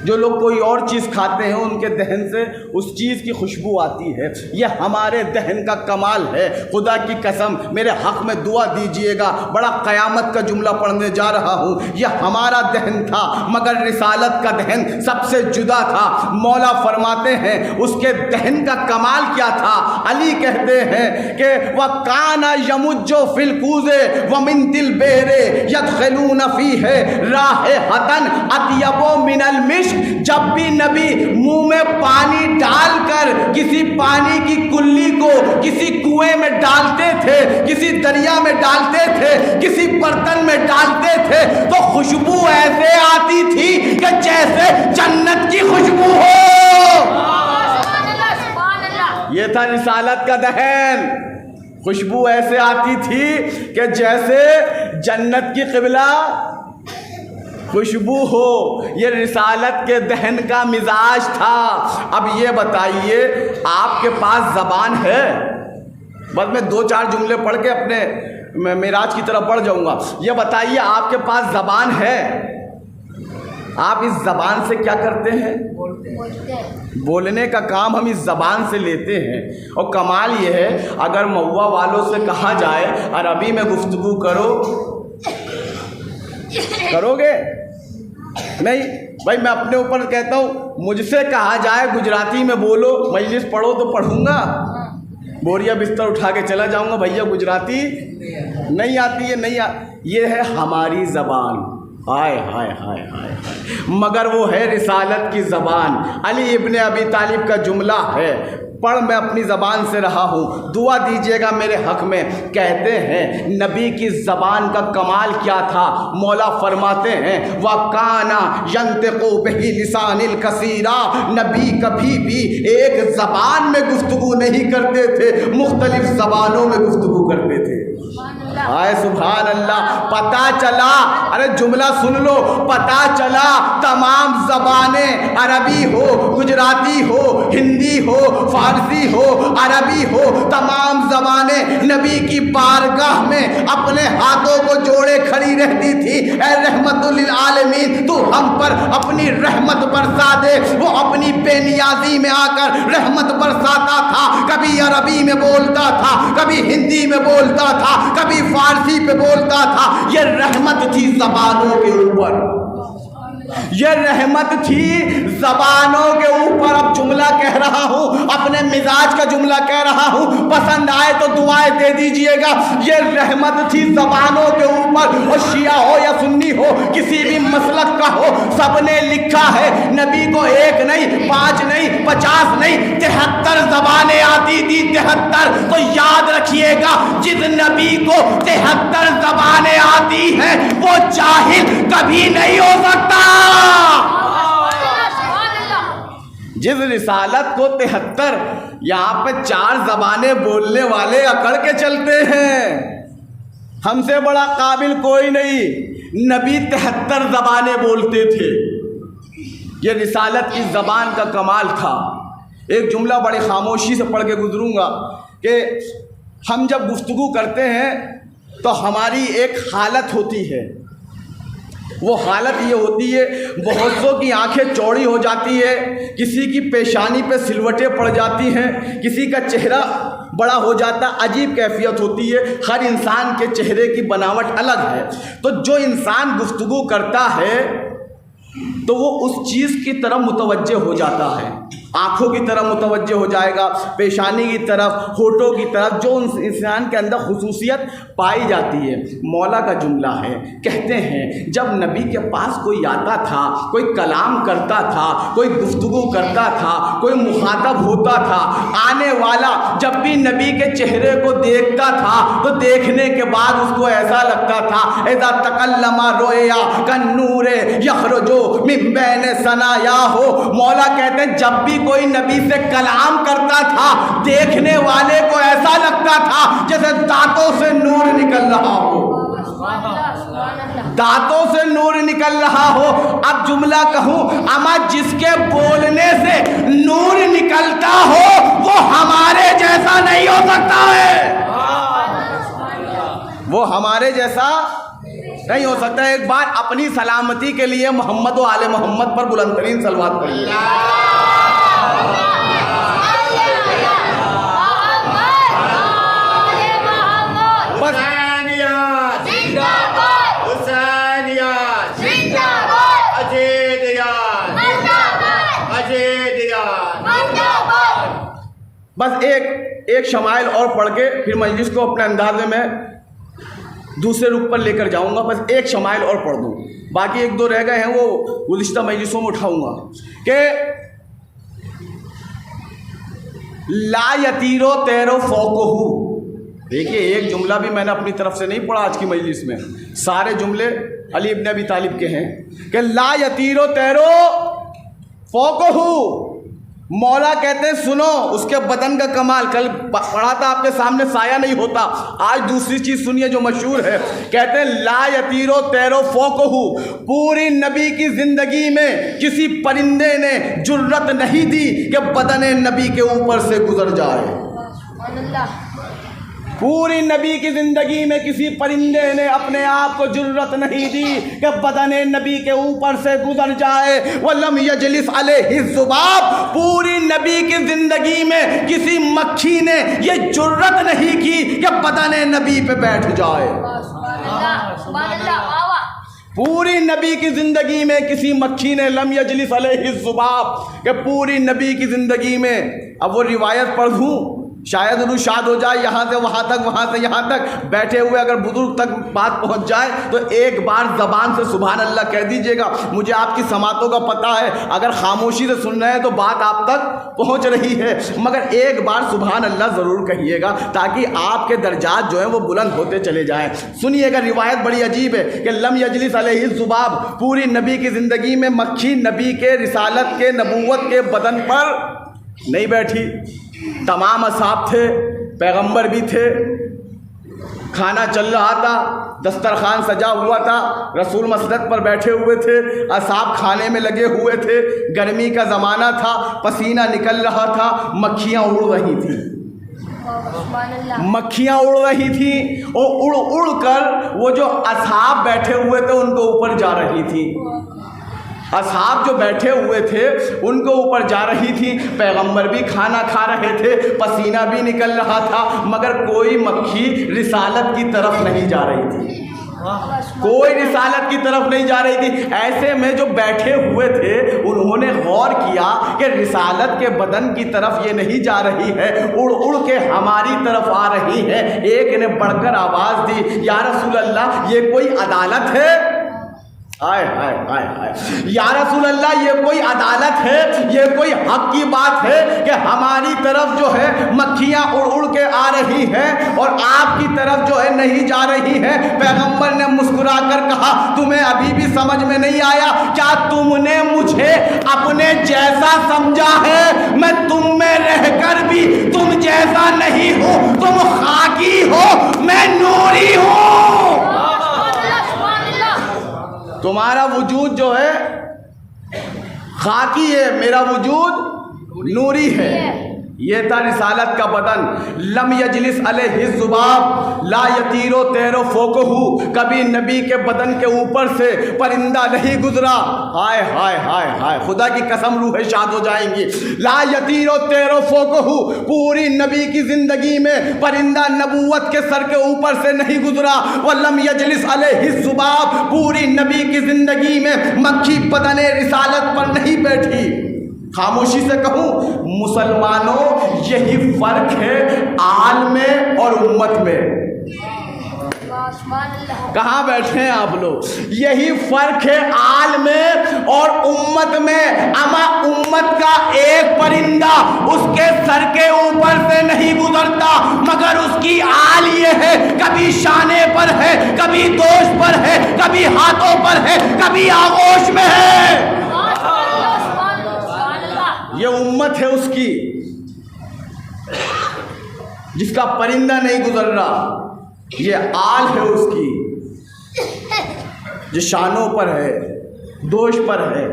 جو لوگ کوئی اور چیز کھاتے ہیں ان کے دہن سے اس چیز کی خوشبو آتی ہے۔ یہ ہمارے دہن کا کمال ہے۔ خدا کی قسم میرے حق میں دعا دیجئے گا، بڑا قیامت کا جملہ پڑھنے جا رہا ہوں۔ یہ ہمارا دہن تھا، مگر رسالت کا دہن سب سے جدا تھا۔ مولا فرماتے ہیں اس کے دہن کا کمال کیا تھا؟ علی کہتے ہیں کہ وَكَانَ يَمُجُّ فِي الْكُوزِ وَمِن دِلْ بِئْرِ يَدْخِلُونَ فِيهِ رَائِحَةً أَطْيَبُ مِنَ الْمِسْكِ عشق جب بھی نبی منہ میں پانی ڈال کر کسی پانی کی کلی کو کسی کنویں میں ڈالتے تھے، کسی دریا میں ڈالتے تھے، کسی برتن میں ڈالتے تھے تو خوشبو ایسے آتی تھی کہ جیسے جنت کی خوشبو ہو۔ یہ تھا رسالت کا دہن، خوشبو ایسے آتی تھی کہ جیسے جنت کی قبلہ خوشبو ہو۔ یہ رسالت کے دہن کا مزاج تھا۔ اب یہ بتائیے آپ کے پاس زبان ہے؟ بس میں 2-4 جملے پڑھ کے اپنے معراج کی طرف بڑھ جاؤں گا۔ یہ بتائیے آپ کے پاس زبان ہے؟ آپ اس زبان سے کیا کرتے ہیں؟ بولنے کا کام ہم اس زبان سے لیتے ہیں۔ اور کمال یہ ہے اگر مہوا والوں سے کہا جائے عربی میں گفتگو کرو، کرو گے؟ نہیں بھائی، میں اپنے اوپر کہتا ہوں، مجھ سے کہا جائے گجراتی میں بولو، مجلس پڑھو تو پڑھوں گا، بوریا بستر اٹھا کے چلا جاؤں گا، بھیا گجراتی نہیں آتی ہے، یہ ہے ہماری زبان۔ ہائے ہائے ہائے ہائے، مگر وہ ہے رسالت کی زبان۔ علی ابن ابی طالب کا جملہ ہے، پڑھ میں اپنی زبان سے رہا ہوں، دعا دیجیے گا میرے حق میں۔ کہتے ہیں نبی کی زبان کا کمال کیا تھا، مولا فرماتے ہیں وَكَانَ يَنْطِقُ بِهِ لِسَانِ الْكَثِيرَ، نبی کبھی بھی ایک زبان میں گفتگو نہیں کرتے تھے، مختلف زبانوں میں گفتگو کرتے تھے۔ آئے سبحان اللہ، پتہ چلا، ارے جملہ سن لو، پتہ چلا تمام زبانیں، عربی ہو، گجراتی ہو، ہندی ہو، فارسی ہو، عربی ہو، تمام زبانیں نبی کی بارگاہ میں اپنے ہاتھوں کو جوڑے کھڑی رہتی تھی۔ اے رحمت للعالمین، تو ہم پر اپنی رحمت برسا دے۔ وہ اپنی بے نیازی میں آ کر رحمت برساتا تھا، کبھی عربی میں بولتا تھا، کبھی ہندی میں بولتا تھا، کبھی فارسی پہ بولتا تھا۔ یہ رحمت تھی زبانوں کے اوپر، یہ رحمت تھی زبانوں کے اوپر۔ اب جملہ کہہ رہا ہوں، اپنے مزاج کا جملہ کہہ رہا ہوں، پسند آئے تو دعائیں دے دیجئے گا۔ یہ رحمت تھی زبانوں کے اوپر، اور شیعہ ہو یا سنی ہو، کسی بھی مسلک کا ہو، سب نے لکھا ہے نبی کو 1 نہیں 5 نہیں 50 نہیں 73 زبانیں آتی تھی، 73۔ تو یاد رکھیے گا جس نبی کو 73 زبانیں آتی ہیں وہ جاہل کبھی نہیں ہو سکتا۔ جس رسالت کو 73، یہاں پہ 4 زبانیں بولنے والے اکڑ کے چلتے ہیں، ہم سے بڑا قابل کوئی نہیں۔ نبی 73 زبانیں بولتے تھے، یہ رسالت کی زبان کا کمال تھا۔ ایک جملہ بڑی خاموشی سے پڑھ کے گزروں گا کہ ہم جب گفتگو کرتے ہیں تو ہماری ایک حالت ہوتی ہے، وہ حالت یہ ہوتی ہے بہت سو کی آنکھیں چوڑی ہو جاتی ہے، کسی کی پیشانی پہ سلوٹیں پڑ جاتی ہیں، کسی کا چہرہ بڑا ہو جاتا، عجیب کیفیت ہوتی ہے۔ ہر انسان کے چہرے کی بناوٹ الگ ہے۔ تو جو انسان گفتگو کرتا ہے تو وہ اس چیز کی طرف متوجہ ہو جاتا ہے، آنکھوں کی طرف متوجہ ہو جائے گا، پیشانی کی طرف، ہونٹوں کی طرف، جو انسان کے اندر خصوصیت پائی جاتی ہے۔ مولا کا جملہ ہے، کہتے ہیں جب نبی کے پاس کوئی آتا تھا، کوئی کلام کرتا تھا، کوئی گفتگو کرتا تھا، کوئی مخاطب ہوتا تھا، آنے والا جب بھی نبی کے چہرے کو دیکھتا تھا تو دیکھنے کے بعد اس کو ایسا لگتا تھا اذا تکلم رویا کالنور یخرج من بین ثنایاہ۔ مولا کہتے ہیں جب بھی کوئی نبی سے کلام کرتا تھا دیکھنے والے کو ایسا لگتا تھا جیسے دانتوں سے نور نکل رہا ہو، دانتوں سے نور نکل رہا ہو۔ اب جملہ کہوں، اما جس کے بولنے سے نور نکلتا ہو وہ ہمارے جیسا نہیں ہو سکتا ہے، وہ ہمارے جیسا نہیں ہو سکتا۔ ایک بار اپنی سلامتی کے لیے محمد و آل محمد پر بلند ترین صلوات پڑھیے۔ بس ایک شمائل اور پڑھ کے پھر مجلس کو اپنے اندازے میں دوسرے رخ پر لے کر جاؤں گا، بس ایک شمائل اور پڑھ دوں۔ باقی ایک دو رہ گئے ہیں وہ گزشتہ مجلسوں میں اٹھاؤں گا کہ لا یطیرو تیرو فوقہو. دیکھیے ایک جملہ بھی میں نے اپنی طرف سے نہیں پڑھا آج کی مجلس میں، سارے جملے علی ابن ابی طالب کے ہیں کہ لا یطیرو تیرو فوقہو. مولا کہتے ہیں سنو اس کے بدن کا کمال، کل پڑھا تھا آپ کے سامنے سایہ نہیں ہوتا. آج دوسری چیز سنیے جو مشہور ہے، کہتے ہیں لا یطیرو تیرو فوقہو. پوری نبی کی زندگی میں کسی پرندے نے جرت نہیں دی کہ بدن نبی کے اوپر سے گزر جائے. پوری نبی کی زندگی میں کسی پرندے نے اپنے آپ کو جرت نہیں دی کہ بدن نبی کے اوپر سے گزر جائے. وَلَمْ يَجْلِسْ عَلَيْهِ الذُّبَابُ. پوری نبی کی زندگی میں کسی مکھی نے یہ جرت نہیں کی کہ بدن نبی پہ بیٹھ جائے. پوری نبی کی زندگی میں کسی مکھی نے لم یجلس علیہ الذباب کہ پوری نبی کی زندگی میں. اب وہ روایت پڑھ دوں شاید انہوں شاد ہو جائے، یہاں سے وہاں تک، وہاں سے یہاں تک بیٹھے ہوئے اگر بزرگ تک بات پہنچ جائے تو ایک بار زبان سے سبحان اللہ کہہ دیجئے گا. مجھے آپ کی سماعتوں کا پتہ ہے، اگر خاموشی سے سن رہے ہیں تو بات آپ تک پہنچ رہی ہے، مگر ایک بار سبحان اللہ ضرور کہیے گا تاکہ آپ کے درجات جو ہیں وہ بلند ہوتے چلے جائیں. سنیے گا روایت بڑی عجیب ہے کہ لم یجلس علیہ الذباب. پوری نبی کی زندگی میں مکھی نبی کے رسالت کے نبوت کے بدن پر نہیں بیٹھی. تمام اصحاب تھے، پیغمبر بھی تھے، کھانا چل رہا تھا، دسترخوان سجا ہوا تھا، رسول مسجد پر بیٹھے ہوئے تھے، اصحاب کھانے میں لگے ہوئے تھے، گرمی کا زمانہ تھا، پسینہ نکل رہا تھا، مکھیاں اڑ رہی تھیں. مکھیاں اڑ رہی تھیں اور اڑ اڑ کر وہ جو اصحاب بیٹھے ہوئے تھے ان کے اوپر جا رہی تھیں. اصحاب جو بیٹھے ہوئے تھے ان کے اوپر جا رہی تھی. پیغمبر بھی کھانا کھا رہے تھے، پسینہ بھی نکل رہا تھا، مگر کوئی مکھی رسالت کی طرف نہیں جا رہی تھی. کوئی رسالت کی طرف نہیں جا رہی تھی. ایسے میں جو بیٹھے ہوئے تھے انہوں نے غور کیا کہ رسالت کے بدن کی طرف یہ نہیں جا رہی ہے، اڑ اڑ کے ہماری طرف آ رہی ہے. ایک نے بڑھ کر آواز دی یا رسول اللہ یہ کوئی عدالت ہے؟ آئے آئے آئے آئے یا رسول اللہ یہ کوئی عدالت ہے، یہ کوئی حق کی بات ہے کہ ہماری طرف جو ہے مکھیاں اڑ اڑ کے آ رہی ہیں اور آپ کی طرف جو ہے نہیں جا رہی ہیں. پیغمبر نے مسکرا کر کہا تمہیں ابھی بھی سمجھ میں نہیں آیا کیا تم نے مجھے اپنے جیسا سمجھا ہے؟ میں تم میں رہ کر بھی تم جیسا نہیں ہوں، تم خاکی ہو، میں نوری ہوں. تمہارا وجود جو ہے خاکی ہے، میرا وجود نوری ہے. یہ تھا رسالت کا بدن. لم یجلس علیہ الذباب لا یطیرو تیرو فوقہو. کبھی نبی کے بدن کے اوپر سے پرندہ نہیں گزرا. ہائے ہائے ہائے ہائے، خدا کی قسم روحیں شاد ہو جائیں گی. لا یطیرو تیرو فوقہو. پوری نبی کی زندگی میں پرندہ نبوت کے سر کے اوپر سے نہیں گزرا. ولم یجلس علیہ الذباب. پوری نبی کی زندگی میں مکھی بدن رسالت پر نہیں بیٹھی. خاموشی سے کہوں مسلمانوں یہی فرق ہے آل میں اور امت میں. کہاں بیٹھے ہیں آپ لوگ؟ یہی فرق ہے آل میں اور امت میں. اما امت کا ایک پرندہ اس کے سر کے اوپر سے نہیں گزرتا، مگر اس کی آل یہ ہے کبھی شانے پر ہے، کبھی دوش پر ہے، کبھی ہاتھوں پر ہے، کبھی آغوش میں ہے. یہ امت ہے اس کی جس کا پرندہ نہیں گزر رہا. یہ آل ہے اس کی جو شانوں پر ہے، دوش پر ہے،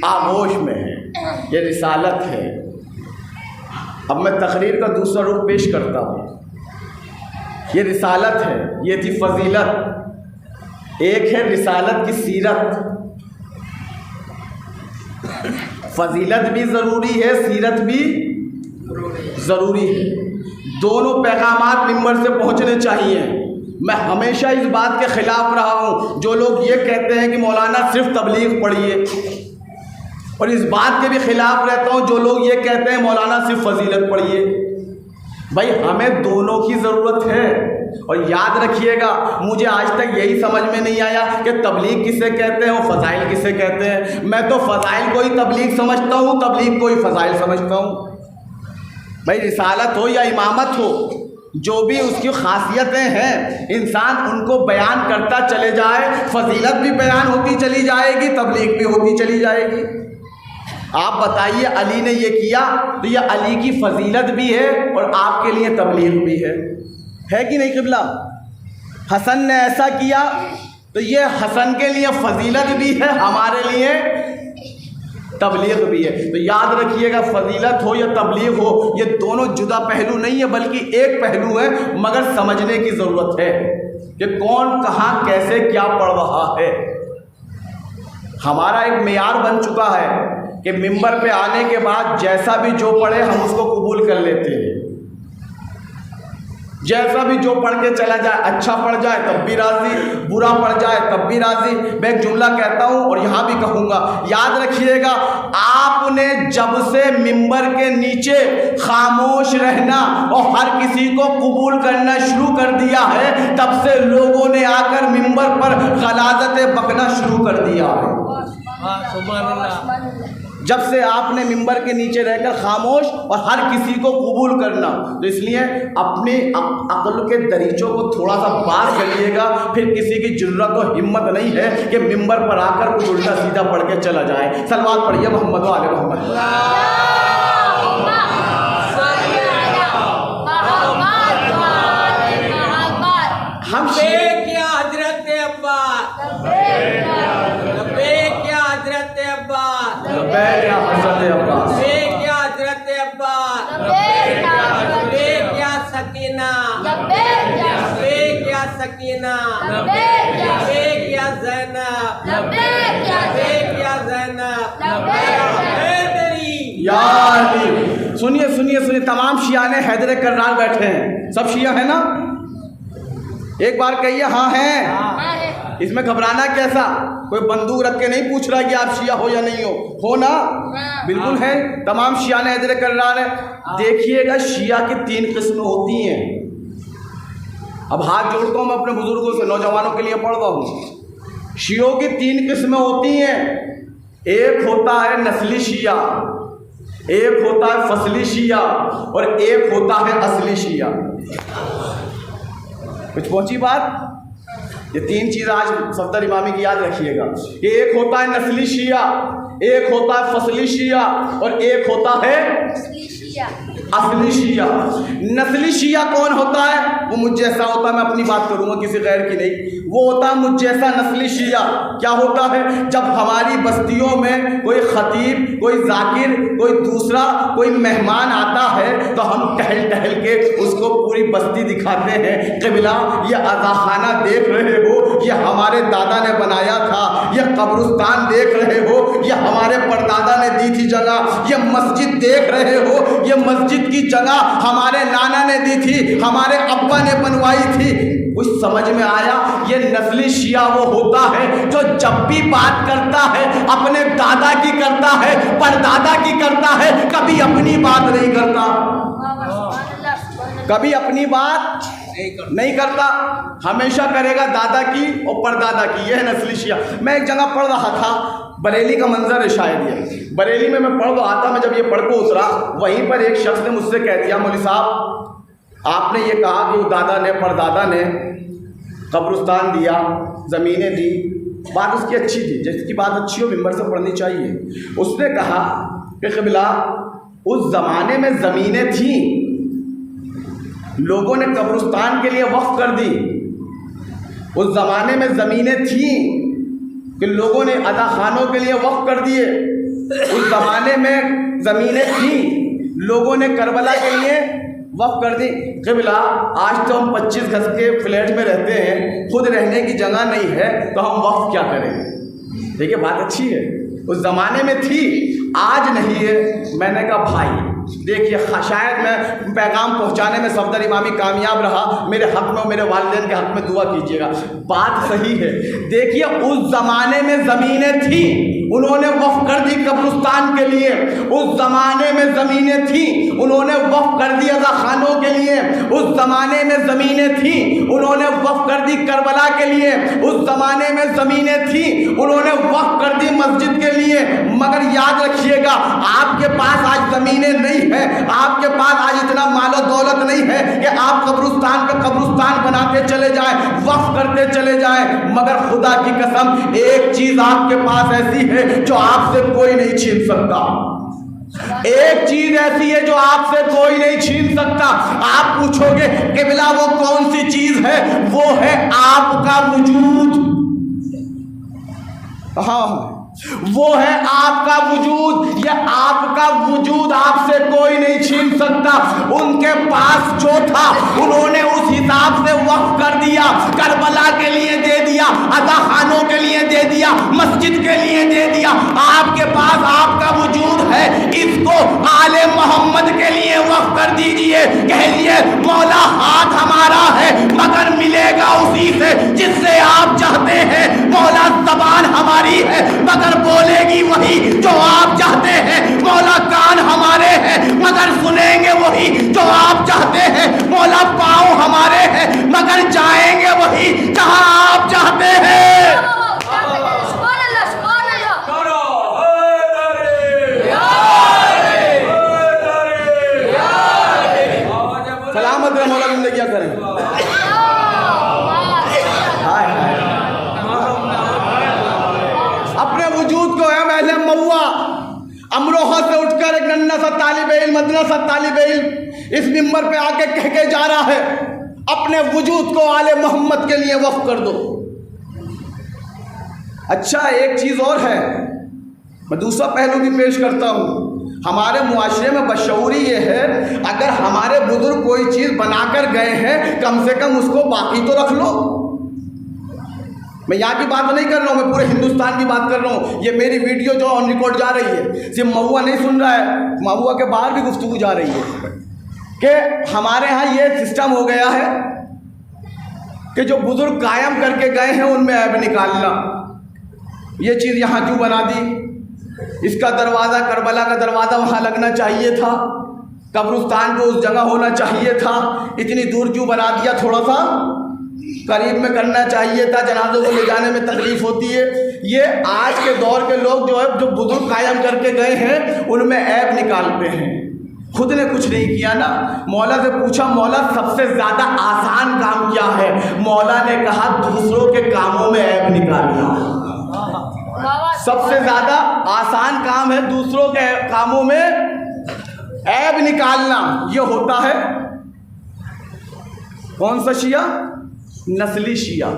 آغوش میں ہے. یہ رسالت ہے. اب میں تقریر کا دوسرا رخ پیش کرتا ہوں. یہ رسالت ہے، یہ تھی فضیلت. ایک ہے رسالت کی سیرت. فضیلت بھی ضروری ہے، سیرت بھی ضروری ہے. دونوں پیغامات ممبر سے پہنچنے چاہیے. میں ہمیشہ اس بات کے خلاف رہا ہوں جو لوگ یہ کہتے ہیں کہ مولانا صرف تبلیغ پڑھیے، اور اس بات کے بھی خلاف رہتا ہوں جو لوگ یہ کہتے ہیں مولانا صرف فضیلت پڑھیے. بھائی ہمیں دونوں کی ضرورت ہے. اور یاد رکھیے گا مجھے آج تک یہی سمجھ میں نہیں آیا کہ تبلیغ کسے کہتے ہیں اور فضائل کسے کہتے ہیں. میں تو فضائل کو ہی تبلیغ سمجھتا ہوں, تبلیغ کو ہی فضائل سمجھتا ہوں. بھائی رسالت ہو یا امامت ہو, جو بھی اس کی خاصیتیں ہیں انسان ان کو بیان کرتا چلے جائے, فضیلت بھی بیان ہوتی چلی جائے گی, تبلیغ بھی ہوتی چلی جائے گی. آپ بتائیے علی نے یہ کیا تو یہ علی کی فضیلت بھی ہے اور آپ کے لیے تبلیغ بھی ہے کہ نہیں قبلہ؟ حسن نے ایسا کیا تو یہ حسن کے لیے فضیلت بھی ہے, ہمارے لیے تبلیغ بھی ہے. تو یاد رکھیے گا فضیلت ہو یا تبلیغ ہو یہ دونوں جدا پہلو نہیں ہے بلکہ ایک پہلو ہے, مگر سمجھنے کی ضرورت ہے کہ کون کہاں کیسے کیا پڑھ رہا ہے. ہمارا ایک معیار بن چکا ہے کہ ممبر پہ آنے کے بعد جیسا بھی جو پڑھے ہم اس کو قبول کر لیتے ہیں, جیسا بھی جو پڑھ کے چلا جائے, اچھا پڑھ جائے تب بھی راضی, برا پڑھ جائے تب بھی راضی. میں ایک جملہ کہتا ہوں اور یہاں بھی کہوں گا, یاد رکھیے گا آپ نے جب سے ممبر کے نیچے خاموش رہنا اور ہر کسی کو قبول کرنا شروع کر دیا ہے تب سے لوگوں نے آ کر ممبر پر غلاظتیں بکنا شروع کر دیا ہے. سبحان اللہ. جب سے آپ نے ممبر کے نیچے رہ کر خاموش اور ہر کسی کو قبول کرنا, تو اس لیے اپنے عقل کے دریچوں کو تھوڑا سا باز کریے گا. پھر کسی کی جرأت و ہمت نہیں ہے کہ ممبر پر آ کر کچھ الٹا سیدھا پڑھ کے چلا جائے. صلوات پڑھیے محمد و آل محمد. ہم کیا حضرت عباس, کیا حضرت عباس, یا حضرت عباس, کیا حضرت عباس, کیا سکینہ, کیا سکینہ, کیا زینب, کیا زینب. یا علی. سنیے سنیے سنیے, تمام شیعہ نے حیدر کرار بیٹھے ہیں, سب شیعہ ہیں نا؟ ایک بار کہیے ہاں ہیں. اس میں گھبرانا کیسا؟ کوئی بندوق رکھ کے نہیں پوچھ رہا کہ آپ شیعہ ہو یا نہیں ہو نا؟ بالکل ہے. تمام شیعہ نے حیدر کرار ہے. دیکھیے گا شیعہ کی 3 قسمیں ہوتی ہیں. اب ہاتھ جوڑتا ہوں میں اپنے بزرگوں سے, نوجوانوں کے لیے پڑھ رہا ہوں. شیعوں کی 3 قسمیں ہوتی ہیں. ایک ہوتا ہے نسلی شیعہ, ایک ہوتا ہے فصلی شیعہ اور ایک ہوتا ہے اصلی شیعہ. کچھ پہنچی بات؟ یہ 3 چیزیں آج صفدر امامی کی یاد رکھیے گا کہ ایک ہوتا ہے نسلی شیعہ, ایک ہوتا ہے فصلی شیعہ اور ایک ہوتا ہے اصلی شیعہ. نسلی شیعہ کون ہوتا ہے؟ وہ مجھ جیسا ہوتا ہے, میں اپنی بات کروں گا کسی غیر کی نہیں. وہ ہوتا ہے مجھ جیسا نسلی شیعہ. کیا ہوتا ہے؟ جب ہماری بستیوں میں کوئی خطیب, کوئی ذاکر, کوئی دوسرا کوئی مہمان آتا ہے تو ہم ٹہل ٹہل کے اس کو پوری بستی دکھاتے ہیں. قبلہ یہ عزاخانہ دیکھ رہے ہو, یہ ہمارے دادا نے بنایا تھا. یہ قبرستان دیکھ رہے ہو, یہ ہمارے پردادا نے دی تھی جگہ. یہ مسجد دیکھ رہے ہو, یہ مسجد کی جگہ ہمارے نانا نے دی تھی, ہمارے ابا نے بنوائی تھی. کچھ سمجھ میں آیا؟ یہ نسلی شیعہ وہ ہوتا ہے جو جب بھی بات کرتا ہے اپنے دادا کی کرتا ہے, پردادا کی کرتا ہے, کبھی اپنی بات نہیں کرتا, کبھی اپنی بات نہیں کرتا, ہمیشہ کرے گا دادا کی اور پردادا کی. یہ ہے نسلی شیعہ. میں ایک جگہ پڑھ رہا تھا, بریلی کا منظر ہے شاید یہ. بریلی میں پڑھ رہا تھا, میں جب یہ پڑھ کے اترا وہیں پر ایک شخص نے مجھ سے کہہ دیا, مولوی صاحب آپ نے یہ کہا کہ وہ دادا نے پردادا نے قبرستان دیا, زمینیں دی, بات اس کی اچھی تھی, جس کی بات اچھی ہو ممبر سے پڑھنی چاہیے. اس نے کہا کہ قبلہ اس زمانے میں زمینیں تھیں, لوگوں نے قبرستان کے لیے وقف کر دی. اس زمانے میں زمینیں تھیں کہ لوگوں نے ادا خانوں کے لیے وقف کر دیے. اس زمانے میں زمینیں تھیں, لوگوں نے کربلا کے لیے وقف کر دی. قبلہ آج تو ہم 25 گز کے فلیٹ میں رہتے ہیں, خود رہنے کی جگہ نہیں ہے تو ہم وقف کیا کریں؟ دیکھیے بات اچھی ہے, اس زمانے میں تھی, آج نہیں ہے. میں نے کہا بھائی دیکھیے شاید میں پیغام پہنچانے میں صفدر امامی کامیاب رہا, میرے حق میں اور میرے والدین کے حق میں دعا کیجیے گا. بات صحیح ہے. دیکھیے اس زمانے میں زمینیں تھیں, انہوں نے وقف کر دی قبرستان کے لیے، اس زمانے میں زمینیں تھیں انہوں نے وقف کر دی عزا خانوں کے لیے، اس زمانے میں زمینیں تھیں انہوں نے وقف کر دی کربلا کے لیے، اس زمانے میں زمینیں تھیں انہوں نے وقف کر دی مسجد کے لیے۔ مگر یاد رکھیے گا آپ کے پاس آج زمینیں نہیں ہیں، آپ کے پاس آج اتنا مال و دولت نہیں ہے کہ آپ قبرستان کا قبرستان بناتے چلے جائیں، وقف کرتے چلے جائیں، مگر خدا کی قسم ایک چیز آپ کے پاس ایسی ہے جو آپ سے کوئی نہیں چھین سکتا، ایک چیز ایسی ہے جو آپ سے کوئی نہیں چھین سکتا۔ آپ پوچھو گے قبلہ وہ کون سی چیز ہے؟ وہ ہے آپ کا وجود، ہاں وہ ہے آپ کا وجود، یہ آپ کا وجود آپ سے کوئی نہیں چھین سکتا۔ ان کے پاس جو تھا انہوں نے اس حساب سے وقف کر دیا، کربلا کے لیے دے دیا، عزا خانوں کے لیے دے دیا، مسجد کے لیے دے دیا۔ آپ کے پاس آپ کا وجود ہے، اس کو آل محمد کے لیے وقف کر دیجئے، کہیے مولا ہاتھ ہمارا ہے مگر ملے گا اسی سے جس سے آپ چاہتے ہیں، مولا زبان ہماری ہے مگر بولے گی وہی جو آپ چاہتے ہیں، مولا کان ہمارے ہیں مگر سنیں گے وہی جو آپ چاہتے ہیں، مولا پاؤں ہمارے ہیں مگر جائیں گے وہی جہاں آپ چاہتے ہیں۔ سلامت رہے مولا، زندگی کیا کریں۔ اپنے وجود کو ہے محل موا امروہہ سے اٹھ کر ایک ننھا سا طالب علم، مدنہ سا طالب علم اس ممبر پہ آ کے کہہ کے جا رہا ہے اپنے وجود کو آل محمد کے لیے وقف کر دو۔ اچھا ایک چیز اور ہے، میں دوسرا پہلو بھی پیش کرتا ہوں۔ ہمارے معاشرے میں بشعوری یہ ہے اگر ہمارے بزرگ کوئی چیز بنا کر گئے ہیں کم سے کم اس کو باقی تو رکھ لو۔ میں یہاں کی بات نہیں کر رہا ہوں، میں پورے ہندوستان کی بات کر رہا ہوں۔ یہ میری ویڈیو جو آن ریکارڈ جا رہی ہے صرف مہوا نہیں سن رہا ہے، مہوا کے باہر بھی گفتگو جا رہی ہے کہ ہمارے ہاں یہ سسٹم ہو گیا ہے کہ جو بزرگ قائم کر کے گئے ہیں ان میں عیب نکالنا۔ یہ چیز یہاں کیوں بنا دی؟ اس کا دروازہ کربلا کا دروازہ وہاں لگنا چاہیے تھا، قبرستان کو اس جگہ ہونا چاہیے تھا، اتنی دور کیوں بنا دیا؟ تھوڑا سا قریب میں کرنا چاہیے تھا، جنازوں کو لے جانے میں تکلیف ہوتی ہے۔ یہ آج کے دور کے لوگ جو ہے جو بزرگ قائم کر کے گئے ہیں ان میں عیب نکالتے ہیں، خود نے کچھ نہیں کیا نا۔ مولا سے پوچھا مولا سب سے زیادہ آسان کام کیا ہے؟ مولا نے کہا دوسروں کے کاموں میں عیب نکالنا۔ سب سے زیادہ آسان کام ہے دوسروں کے کاموں میں عیب نکالنا۔ یہ ہوتا ہے کون سا شیعہ؟ نسلی شیعہ۔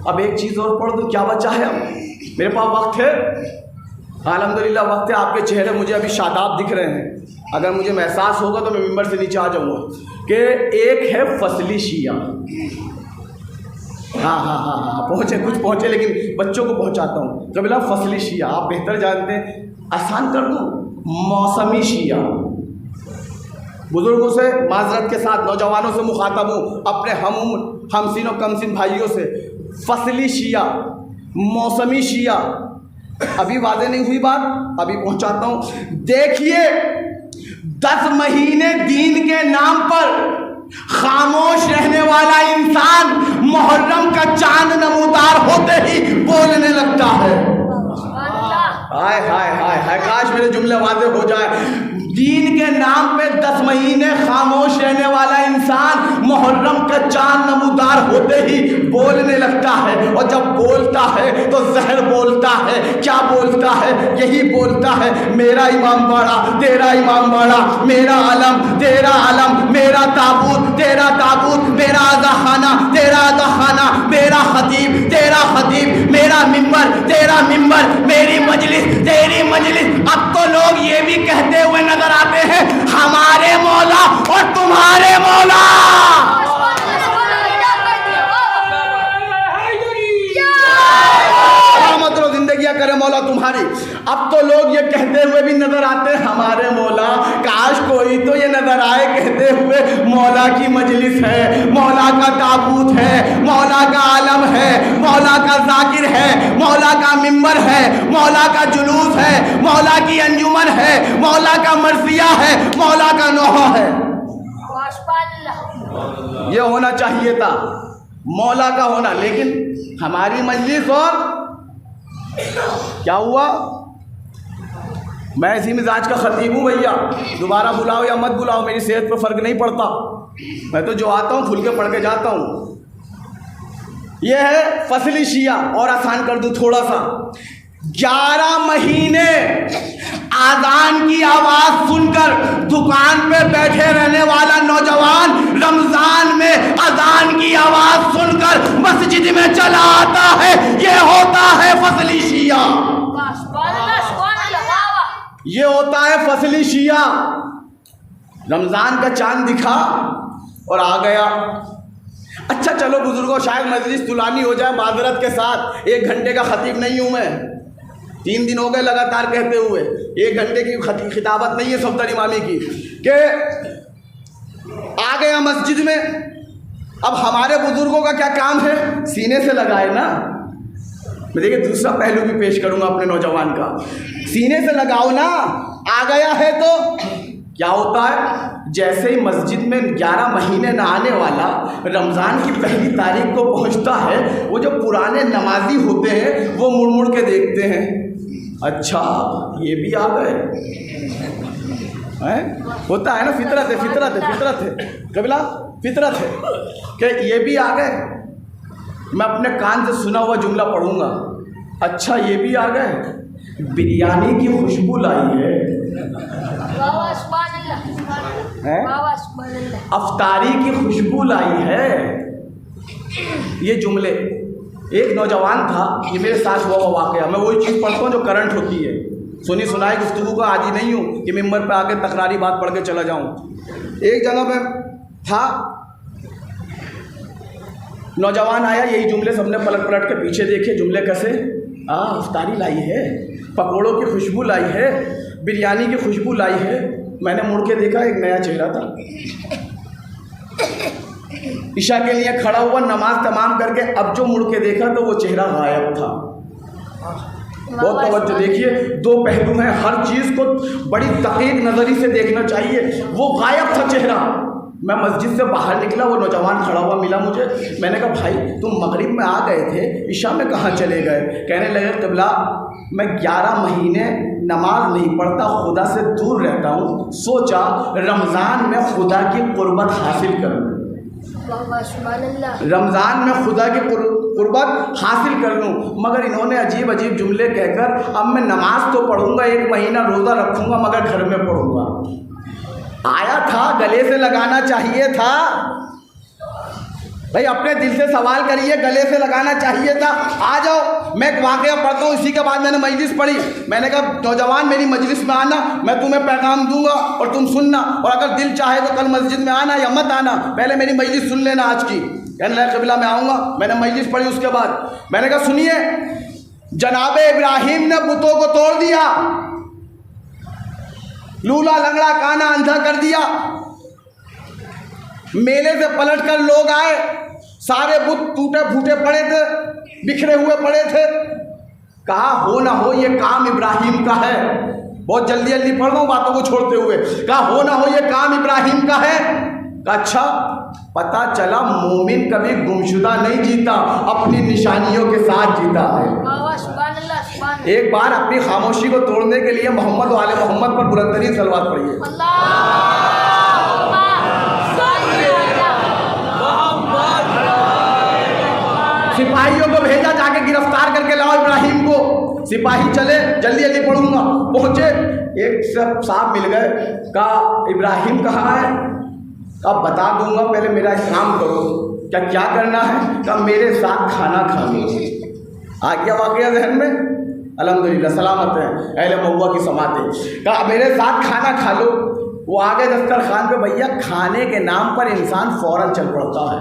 اب ایک چیز اور پڑھ دو، کیا بچا ہے؟ اب میرے پاس وقت ہے، الحمدللہ وقت ہے۔ آپ کے چہرے مجھے ابھی شاداب دکھ رہے ہیں، اگر مجھے محسوس ہوگا تو میں ممبر سے نیچے آ جاؤں گا کہ ایک ہے فصلی شیعہ۔ ہاں پہنچے، کچھ پہنچے لیکن بچوں کو پہنچاتا ہوں۔ قبلہ فصلی شیعہ آپ بہتر جانتے ہیں، آسان کر دوں موسمی شیعہ۔ بزرگوں سے معذرت کے ساتھ نوجوانوں سے مخاطب ہوں، اپنے ہم سین و کم سین بھائیوں سے، فصلی شیعہ، موسمی شیعہ۔ ابھی واضح نہیں ہوئی بات، ابھی پہنچاتا ہوں۔ دیکھیے 10 مہینے دین کے نام پر خاموش رہنے والا انسان محرم کا چاند نمودار ہوتے ہی بولنے لگتا ہے۔ ہائے ہائے ہائے ہائے، کاش میرے جملے واضح ہو جائے۔ دین کے نام پہ 10 مہینے خاموش رہنے والا انسان محرم کا چاند نمودار ہوتے ہی بولنے لگتا ہے، اور جب بولتا ہے تو زہر بولتا ہے۔ کیا بولتا ہے؟ یہی بولتا ہے میرا امام باڑا تیرا امام باڑا، میرا علم تیرا علم، میرا تابوت تیرا تابوت، میرا عزا خانہ تیرا عزا خانہ، میرا خطیب تیرا خطیب، میرا ممبر تیرا ممبر، میری مجلس تیری مجلس۔ اب تو لوگ یہ بھی کہتے ہوئے نظر آتے ہیں ہمارے مولا اور تمہارے مولا۔ زندگیاں کرے مولا تمہاری۔ اب تو لوگ یہ کہتے ہوئے بھی نظر آتے ہیں ہمارے مولا، کاش کاش کوئی تو یہ نظر آئے کہتے ہوئے مولا کی مجلس ہے، مولا کا تابوت ہے، مولا کا عالم ہے، مولا کا ذاکر ہے، مولا کا ممبر ہے، مولا کا جلوس ہے، مولا کی انجمن ہے، مولا کا مرثیہ ہے، مولا کا نوحہ ہے۔ یہ ہونا چاہیے تھا مولا کا ہونا، لیکن ہماری مجلس اور کیا ہوا؟ میں اسی مزاج کا خطیب ہوں بھیا، دوبارہ بلاؤ یا مت بلاؤ میری صحت پہ فرق نہیں پڑتا، میں تو جو آتا ہوں کھل کے پڑھ کے جاتا ہوں۔ یہ ہے فصل شیعہ، اور آسان کر دوں تھوڑا سا۔ 11 مہینے آذان کی آواز سن کر دکان پہ بیٹھے رہنے والا نوجوان رمضان میں اذان کی آواز سن کر مسجد میں چلا آتا ہے، یہ ہوتا ہے فصلی شیعہ، یہ ہوتا ہے فصلی شیعہ۔ رمضان کا چاند دکھا اور آ گیا۔ اچھا چلو بزرگوں، شاید مجلس طولانی ہو جائے، معذرت کے ساتھ 1 گھنٹے کا خطیب نہیں ہوں میں، 3 دن ہو گئے لگاتار کہتے ہوئے، 1 گھنٹے کی خطابت نہیں ہے صفدر امامی کی، کہ آ گیا مسجد میں۔ اب ہمارے بزرگوں کا کیا کام ہے؟ سینے سے لگائے نا۔ میں دیکھیں دوسرا پہلو بھی پیش کروں گا اپنے نوجوان کا، سینے سے لگاؤ نا۔ آ گیا ہے تو کیا ہوتا ہے؟ جیسے ہی مسجد میں 11 مہینے نہ آنے والا رمضان کی پہلی تاریخ کو پہنچتا ہے، وہ جو پرانے نمازی ہوتے ہیں وہ مڑ مڑ کے دیکھتے ہیں، اچھا یہ بھی آ گئے، ہوتا ہے نا، فطرت ہے، فطرت ہے، فطرت ہے قبلہ، فطرت ہے کہ یہ بھی آ گئے۔ میں اپنے کان سے سنا ہوا جملہ پڑھوں گا، اچھا یہ بھی آ گئے، بریانی کی خوشبو لائی ہے، افطاری کی خوشبو لائی ہے۔ یہ جملے، ایک نوجوان تھا، یہ میرے ساتھ ہوا واقعہ، میں وہی چیز پڑھتا ہوں جو کرنٹ ہوتی ہے، سنی سنائی گفتگو کا عادی نہیں ہوں کہ ممبر پہ آ کے تکراری بات پڑھ کے چلا جاؤں۔ ایک جگہ پہ تھا، نوجوان آیا، یہی جملے سب نے پلٹ پلٹ کے پیچھے دیکھے، جملے کیسے؟ افطاری لائی ہے، پکوڑوں کی خوشبو لائی ہے، بریانی کی خوشبو لائی ہے۔ میں نے مڑ کے دیکھا، ایک نیا چہرہ تھا، عشاء کے لیے کھڑا ہوا، نماز تمام کر کے اب جو مڑ کے دیکھا تو وہ چہرہ غائب تھا۔ بہت توجہ دیکھیے، 2 پہلو ہیں، ہر چیز کو بڑی دقیق نظری سے دیکھنا چاہیے۔ وہ غائب تھا چہرہ۔ میں مسجد سے باہر نکلا، وہ نوجوان کھڑا ہوا ملا مجھے، میں نے کہا بھائی تم مغرب میں آ گئے تھے، عشاء میں کہاں چلے گئے؟ کہنے لگے قبلہ میں 11 مہینے نماز نہیں پڑھتا، خدا سے دور رہتا ہوں، سوچا رمضان میں خدا کی قربت حاصل کروں، رمضان میں خدا کی قربت حاصل کر لوں۔ مگر انہوں نے عجیب عجیب جملے کہہ کر اب میں نماز تو پڑھوں گا، 1 مہینہ روزہ رکھوں گا، مگر گھر میں پڑھوں گا۔ آیا تھا، گلے سے لگانا چاہیے تھا بھائی، اپنے دل سے سوال کریے، گلے سے لگانا چاہیے تھا۔ آ جاؤ، میں ایک واقعہ پڑھتا ہوں، اسی کے بعد میں نے مجلس پڑھی، میں نے کہا نوجوان میری مجلس میں آنا، میں تمہیں پیغام دوں گا اور تم سننا، اور اگر دل چاہے تو کل مسجد میں آنا یا مت آنا، پہلے میری مجلس سن لینا آج کی۔ کہنے لگا قبلہ میں آؤں گا۔ میں نے مجلس پڑھی، اس کے بعد میں نے کہا سنیے، جناب ابراہیم نے بتوں کو توڑ دیا، لولا لنگڑا کانا اندھا کر دیا، میلے سے پلٹ کر لوگ آئے، سارے بت ٹوٹے پھوٹے پڑے تھے، بکھرے ہوئے پڑے تھے۔ کہا ہو نہ ہو یہ کام ابراہیم کا ہے، بہت جلدی جلدی پڑھ رہا ہوں باتوں کو چھوڑتے ہوئے، کہا ہو نہ ہو یہ کام ابراہیم کا ہے۔ کہا اچھا، پتہ چلا مومن کبھی گمشدہ نہیں جیتا، اپنی نشانیوں کے ساتھ جیتا ہے۔ ایک بار اپنی خاموشی کو توڑنے کے لیے محمد و آل محمد پر بلند ترین صلوات پڑھیے۔ سپاہیوں کو بھیجا، جا کے گرفتار کر کے لاؤ ابراہیم کو۔ سپاہی چلے، جلدی جلدی پڑھوں گا، پہنچے، ایک صاحب مل گئے، کہا ابراہیم کہاں ہے؟ کہا بتا دوں گا، پہلے میرا ایک کام کرو۔ کیا کرنا ہے؟ کہا میرے ساتھ کھانا کھا لو۔ آ گیا واقعہ ذہن میں؟ الحمدللہ سلامت ہے، اہل موا کی سماعتیں۔ کہا میرے ساتھ کھانا کھا لو۔ وہ آگے دسترخوان پہ، بھیا کھانے کے نام پر انسان فوراً چل پڑتا ہے،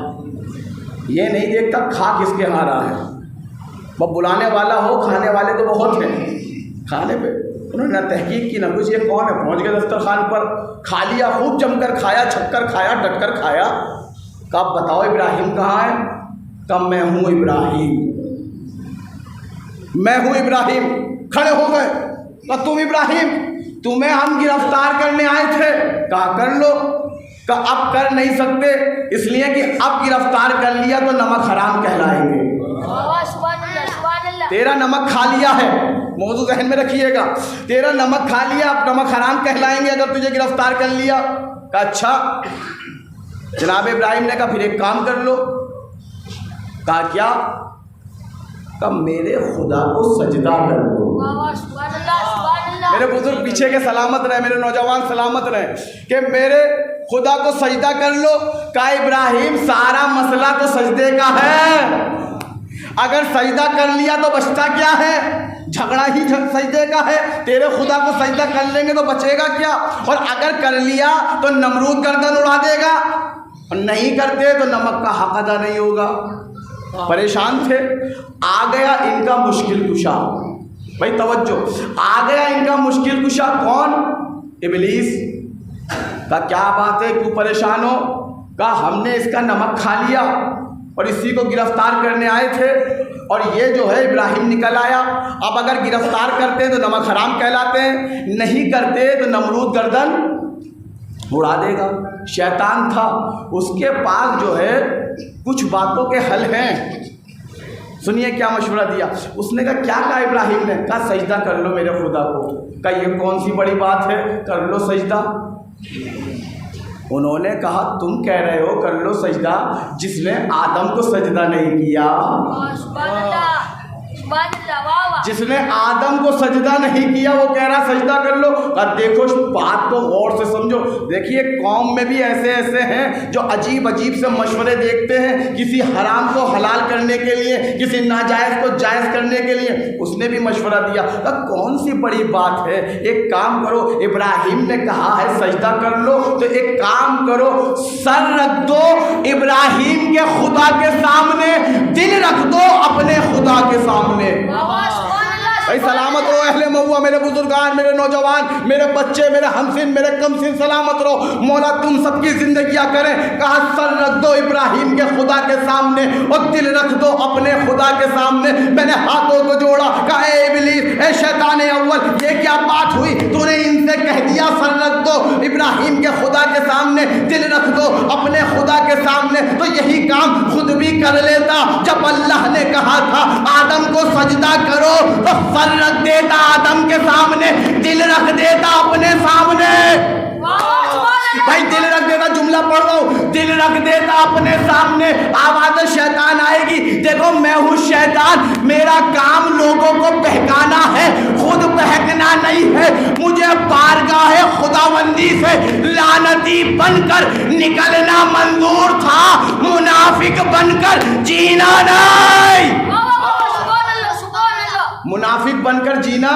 یہ نہیں دیکھتا کھا کس کے ہاں رہا ہے۔ وہ بلانے والا ہو، کھانے والے تو بہت ہیں، کھانے پہ انہوں نے نہ تحقیق کی نہ کچھ، یہ کون ہے؟ پہنچ گئے دسترخوان پر، کھا لیا، خوب جم کر کھایا، چھک کر کھایا، ڈٹ کر کھایا۔ کہا بتاؤ ابراہیم کہاں ہے؟ کہا میں ہوں ابراہیم، میں ہوں ابراہیم۔ کھڑے ہو گئے، کہا تم ابراہیم، تمہیں ہم گرفتار کرنے آئے تھے۔ کہا کر لو۔ کہا اب کر نہیں سکتے، اس لیے کہ اب گرفتار کر لیا تو نمک حرام کہلائیں گے۔ تیرا نمک کھا لیا ہے، موضوع ذہن میں رکھیے گا، تیرا نمک کھا لیا، اب نمک حرام کہلائیں گے اگر تجھے گرفتار کر لیا۔ کہا اچھا۔ جناب ابراہیم نے کہا پھر ایک کام کر لو۔ کہا کیا؟ کہا میرے خدا کو سجدہ کر لو۔ میرے بزرگ پیچھے کے سلامت رہے، میرے نوجوان سلامت رہے کہ میرے خدا کو سجدہ کر لو۔ کہا ابراہیم سارا مسئلہ تو سجدے کا ہے، اگر سجدہ کر لیا تو بچتا کیا ہے؟ جھگڑا ہی سجدے کا ہے۔ تیرے خدا کو سجدہ کر لیں گے تو بچے گا کیا؟ اور اگر کر لیا تو نمرود گردن اڑا دے گا، اور نہیں کرتے تو نمک کا حق ادا نہیں ہوگا۔ پریشان تھے۔ آ گیا ان کا مشکل کشا، بھائی توجہ، آ گیا ان کا مشکل کشا کون؟ ابلیس۔ کہا کیا بات ہے، کیوں پریشان ہو؟ کہا ہم نے اس کا نمک کھا لیا اور اسی کو گرفتار کرنے آئے تھے، اور یہ جو ہے ابراہیم نکل آیا۔ اب اگر گرفتار کرتے تو نمک حرام کہلاتے ہیں، نہیں کرتے تو نمرود گردن اڑا دے گا۔ شیطان تھا، اس کے پاس جو ہے کچھ باتوں کے حل ہیں۔ سنیے کیا مشورہ دیا اس نے۔ کہا کیا کہا ابراہیم نے؟ کہا سجدہ کر لو میرے خدا کو۔ کہا یہ کون سی بڑی بات ہے، کر لو سجدہ۔ انہوں نے کہا تم کہہ رہے ہو کر لو سجدہ، جس نے آدم کو سجدہ نہیں کیا، جس نے آدم کو سجدہ نہیں کیا وہ کہہ رہا سجدہ کر لو۔ اور دیکھو بات کو غور سے سمجھو، دیکھیے قوم میں بھی ایسے ایسے ہیں جو عجیب عجیب سے مشورے دیکھتے ہیں، کسی حرام کو حلال کرنے کے لیے، کسی ناجائز کو جائز کرنے کے لیے۔ اس نے بھی مشورہ دیا، کون سی بڑی بات ہے، ایک کام کرو، ابراہیم نے کہا ہے سجدہ کر لو تو ایک کام کرو، سر رکھ دو ابراہیم کے خدا کے سامنے، دل رکھ دو اپنے خدا کے سامنے۔ بھائی سلامت رہو اہل مہوا، میرے بزرگان، میرے نوجوان، میرے بچے، میرے ہمسن، میرے کم سن، سلامت رہو، مولا تم سب کی زندگیاں کریں۔ کہا سر رکھ دو ابراہیم کے خدا کے سامنے اور دل رکھ دو اپنے خدا کے سامنے۔ میں نے ہاتھوں کو جوڑا، کہا اے ابلیس، اے شیطان اول، یہ کیا بات ہوئی؟ تو نے ان سے کہہ دیا سر رکھ دو ابراہیم کے خدا کے سامنے، دل رکھ دو اپنے خدا کے سامنے، تو یہی کام خود بھی کر لیتا۔ جب اللہ نے کہا تھا آدم کو سجدہ کرو تو سر رکھ دیتا آدم کے سامنے، دل رکھ دیتا اپنے سامنے۔ بھائی دل رکھ دیتا، جملہ پڑھ رہا ہوں، دل رکھ دیتا اپنے سامنے۔ آواز شیطان آئے گی، دیکھو میں ہوں شیطان، میرا کام لوگوں کو بہکانا ہے، خود بہکنا نہیں ہے۔ مجھے بارگاہ خداوندی سے لعنتی بن کر نکلنا منظور تھا، منافق بن کر جینا نہیں۔ منافق بن کر جینا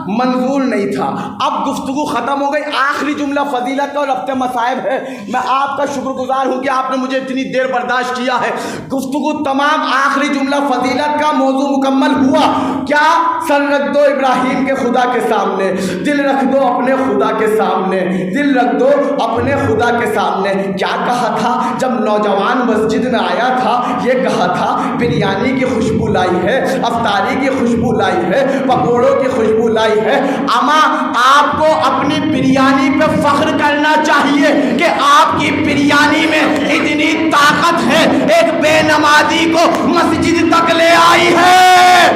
منظور نہیں تھا۔ اب گفتگو ختم ہو گئی، آخری جملہ فضیلت اور ربط مصائب ہے۔ میں آپ کا شکر گزار ہوں کہ آپ نے مجھے اتنی دیر برداشت کیا ہے۔ گفتگو تمام، آخری جملہ فضیلت کا، موضوع مکمل ہوا۔ کیا؟ سر رکھ دو ابراہیم کے خدا کے سامنے، دل رکھ دو اپنے خدا کے سامنے، دل رکھ دو اپنے خدا کے سامنے۔ کیا کہا تھا جب نوجوان مسجد میں آیا تھا؟ یہ کہا تھا بریانی کی خوشبو لائی ہے، افطاری کی خوشبو لائی ہے، پکوڑوں کی خوشبو لائی ہے۔ اما آپ کو اپنی بریانی پہ فخر کرنا چاہیے کہ آپ کی بریانی میں اتنی طاقت ہے، ایک بے نمازی کو مسجد تک لے آئی ہے۔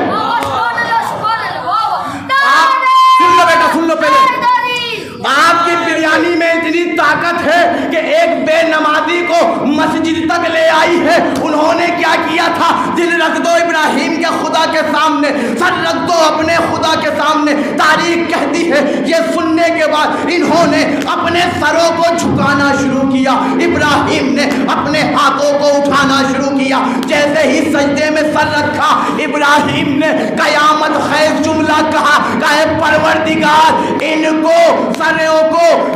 سن لو بیٹا، سن لو پہلے، آپ کی بریانی میں اتنی طاقت ہے کہ ایک بے نمازی کو مسجد تک لے آئی ہے۔ انہوں نے کیا کیا تھا؟ دل رکھ دو ابراہیم کے خدا کے سامنے، سر رکھ دو اپنے خدا کے سامنے۔ تاریخ کہتی ہے یہ سننے کے بعد انہوں نے اپنے سروں کو جھکانا شروع کیا، ابراہیم نے اپنے ہاتھوں کو اٹھانا شروع کیا۔ جیسے ہی سجدے میں سر رکھا، ابراہیم نے قیامت خیز جملہ کہا، کہے پروردگار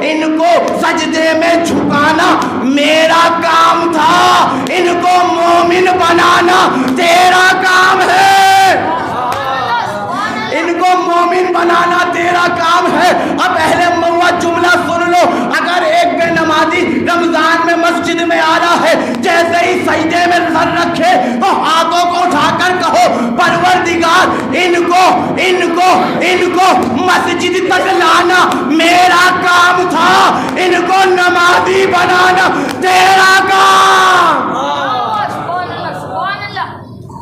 ان کو سجدے میں جھکانا میرا کام تھا، ان کو مومن بنانا تیرا کام ہے، ان کو مومن بنانا تیرا کام ہے. اب اہل موا جملہ سن لو. اگر ایک بے نمازی رمضان میں مسجد میں آ رہا ہے, جیسے ہی سجدے میں سر رکھے تو ہاتھوں کو اٹھا کر کہو پروردگار ان کو مسجد تک لانا میرا کام تھا, ان کو نمازی بنانا تیرا کام.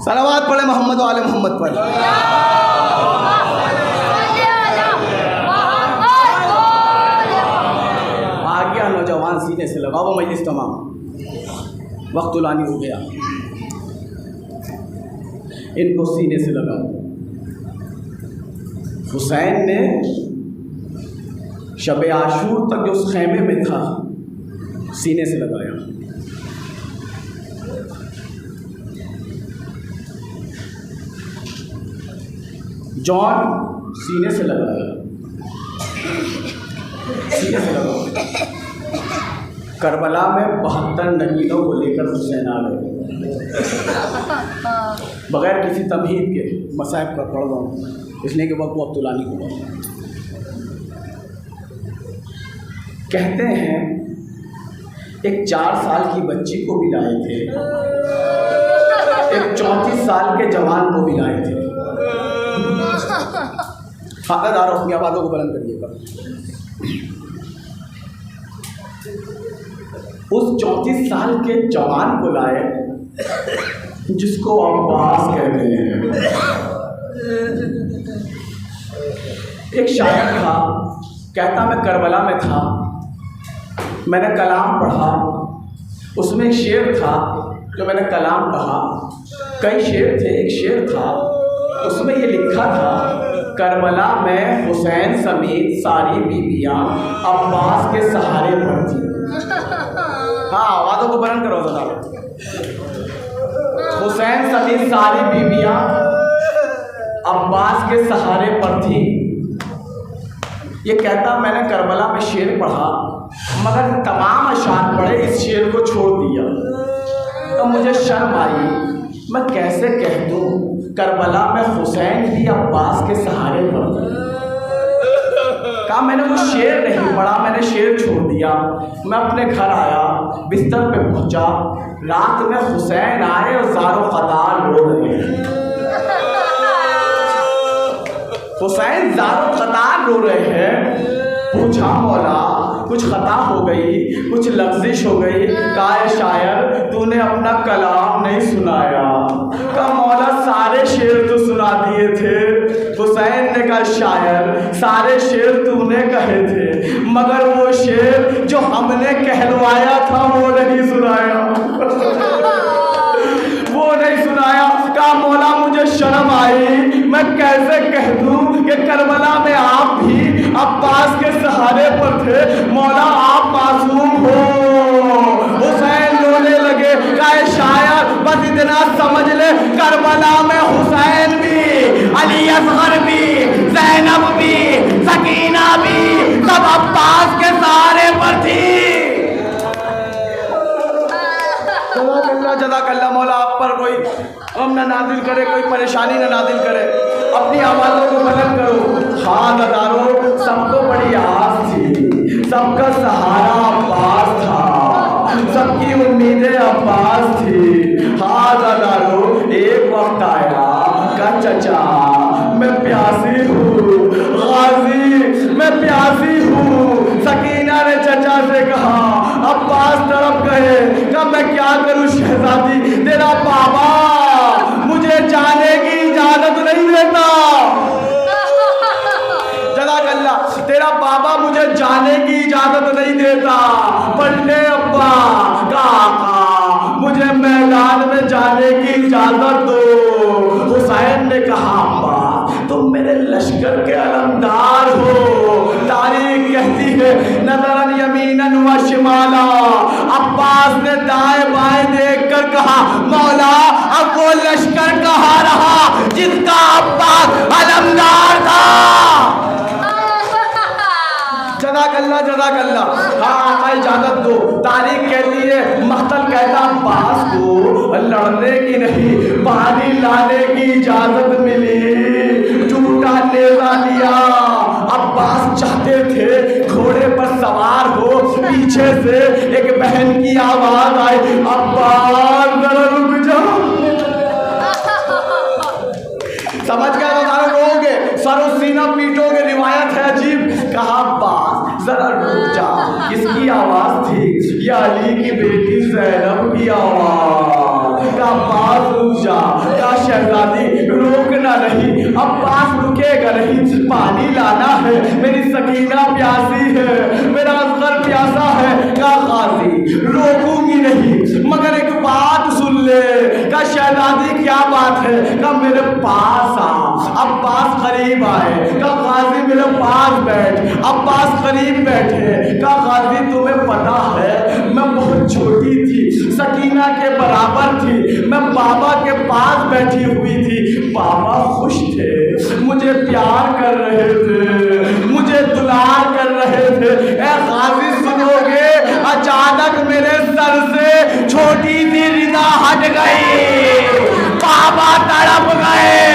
صلوات پڑھے محمد و آل محمد پر. آ گیا نوجوان سینے سے لگاؤ مجلس تمام, وقت لانی ہو گیا, ان کو سینے سے لگاؤ. حسین نے شب عاشور تک جو اس خیمے میں تھا سینے سے لگایا. جان سینے سے لگایا, سینے سے لگایا. کربلا میں 72 نگینوں کو لے کر حسین آ گئے. بغیر کسی تمہید کے مصائب پر پڑھ رہا ہوں اس لیے کہ وقت طولانی ہوگا. کہتے ہیں ایک 4 سال کی بچی کو بھی لائے تھے, ایک 34 سال کے جوان کو بھی لائے تھے. فقط دارو اپنی آوازوں کو بلند کریے گا. اس 34 سال کے جوان کو لائے جس کو عباس کہتے ہیں. ایک شاعر تھا, کہتا میں کربلا میں تھا, میں نے کلام پڑھا, اس میں ایک شعر تھا جو میں نے کلام پڑھا. کئی شعر تھے, ایک شعر تھا اس میں یہ لکھا تھا کربلا میں حسین سمیت ساری بیویاں عباس کے سہارے پر تھیں. ہاں آوازوں کو بلند کرو ذرا. حسین سمیت ساری بیویاں عباس کے سہارے پر تھیں. یہ کہتا میں نے کربلا میں شعر پڑھا مگر تمام اشعار پڑھے, اس شعر کو چھوڑ دیا. تو مجھے شرم آئی, میں کیسے کہہ دوں کربلا میں حسین بھی عباس کے سہارے پر تھے. کہا میں نے وہ شعر نہیں پڑھا, میں نے شعر چھوڑ دیا. میں اپنے گھر آیا, بستر پہ پہنچا, رات میں حسین آئے اور زار و قطار رو رہے ہیں. حسین زار و قطار رو رہے ہیں. پوچھا مولا کچھ خطا ہو گئی, کچھ لغزش ہو گئی؟ کہا اے شاعر تو نے اپنا کلام نہیں سنایا. کہا مولا سارے شعر تو سنا دیے تھے. حسین نے کہا شاعر سارے شعر تو نے کہے تھے مگر وہ شعر جو ہم نے کہلوایا تھا وہ نہیں سنایا. وہ نہیں سنایا. کہا مولا مجھے شرم آئی, میں کیسے کہہ دوں کہ کربلا میں آپ بھی عباس کے سہارے پر تھے. مولا آپ معصوم ہو. حسین رونے لگے. کہا شاعر بس اتنا سمجھ لے کربلا میں حسین بھی, علی اصغر بھی, زینب بھی, سکینہ بھی سب عباس کے سہارے پر تھی. جزاک اللہ. مولا آپ پر کوئی غم نہ نازل کرے, کوئی پریشانی نہ نازل کرے. اپنی آوازوں کو بلند کرو. ہاں دادارو سب کو بڑی آس تھی, سب کا سہارا عباس تھا, سب کی امیدیں عباس تھی. ہاں دادارو ایک وقت آیا کہ چچا میں پیاسی ہوں, غازی میں پیاسی ہوں. سکینہ نے چچا سے کہا عباس طرف گئے. کہ میں کیا کروں شہزادی, تیرا بابا مجھے جانے کی اجازت نہیں دیتا. جزاک اللہ. تیرا بابا مجھے جانے کی اجازت نہیں دیتا. بڑھنے ابا کا آقا مجھے میدان میں جانے کی اجازت دو. حسین نے کہا ابا تم میرے لشکر کے علمدار ہو. تاریخ کہتی ہے نظراً یمیناً و شمالا. عباس نے دائیں بائیں دیکھ کر کہا مولا اب وہ لشکر کہاں رہا جس کا عباس علمدار تھا. جزاک اللہ جزاک اللہ. ہاں آقا اجازت دو. تاریخ کہتی ہے مقتل کہتا عباس کو لڑنے کی نہیں پانی لانے کی اجازت ملی. جھوٹا لے نیزہ لیا۔ عباس چاہتے تھے گھوڑے پر سوار ہو، پیچھے سے ایک بہن کی آواز آئی، عباس ذرا رک جاؤ۔ سمجھ گیا تو رو گے، سر و سینہ پیٹو گے، روایت ہے عجیب۔ کہا عباس ذرا رک جا۔ کس کی آواز تھی؟ یا علی کی بیٹی زینب کی آواز۔ کہا عباس رک جا۔ کہا شہزادی روکنا نہیں، عباس رکے گا نہیں، پانی لانا ہے، میری سکینہ پیاسی ہے، میرا اصغر پیاسا ہے۔ کہا قاضی روکوں گی نہیں، مگر ایک بات سن لے۔ کہا شہزادی کیا بات ہے؟ کہا میرے پاس آ۔ عباس قریب آئے۔ کہا قاضی میرے پاس بیٹھ۔ عباس قریب بیٹھے۔ کہا قاضی تمہیں پتا ہے میں بہت چھوٹی تھی، سکینہ کے برابر تھی، میں بابا کے پاس بیٹھی ہوئی تھی، بابا خوش تھے، مجھے پیار کر رہے تھے، مجھے دلار کر رہے تھے۔ اے قاضی سنو گے، اچانک میرے سر سے چھوٹی سی ردا ہٹ گئی، بابا تڑپ گئے،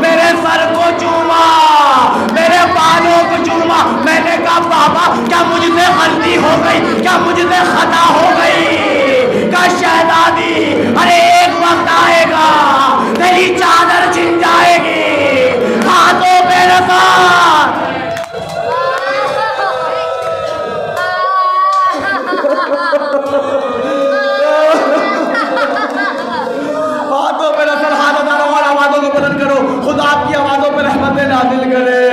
میرے سر کو چوما، میرے بالوں کو چوما۔ میں نے کہا بابا کیا مجھ سے غلطی ہو گئی، کیا مجھ سے خطا ہو گئی؟ کہا شہزادی ارے ایک وقت آئے گا تیری چادر چھن جائے گی، ہاتھوں پہ رکھا۔ ہاتھوں پہ رسل، ہاتھ اٹھاؤ اور آوازوں کو بلند کرو، خدا آپ کی آوازوں پہ رحمتیں نازل کرے۔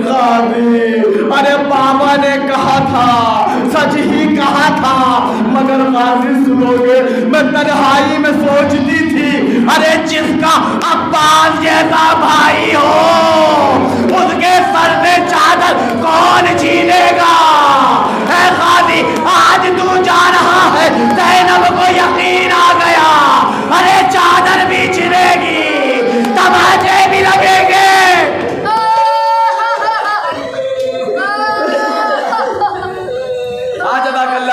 قاضی ارے بابا نے کہا تھا، سچ ہی کہا تھا، مگر قاضی سنو گے میں تنہائی میں سوچتی تھی ارے جس کا عباس جیسا بھائی ہو اس کے سر سے چادر کون چھینے گا؟ اے قاضی آج تو جا رہا ہے، زینب کو یقین آ گیا ارے چادر بھی چھنے گی، تماچے بھی لگیں گے۔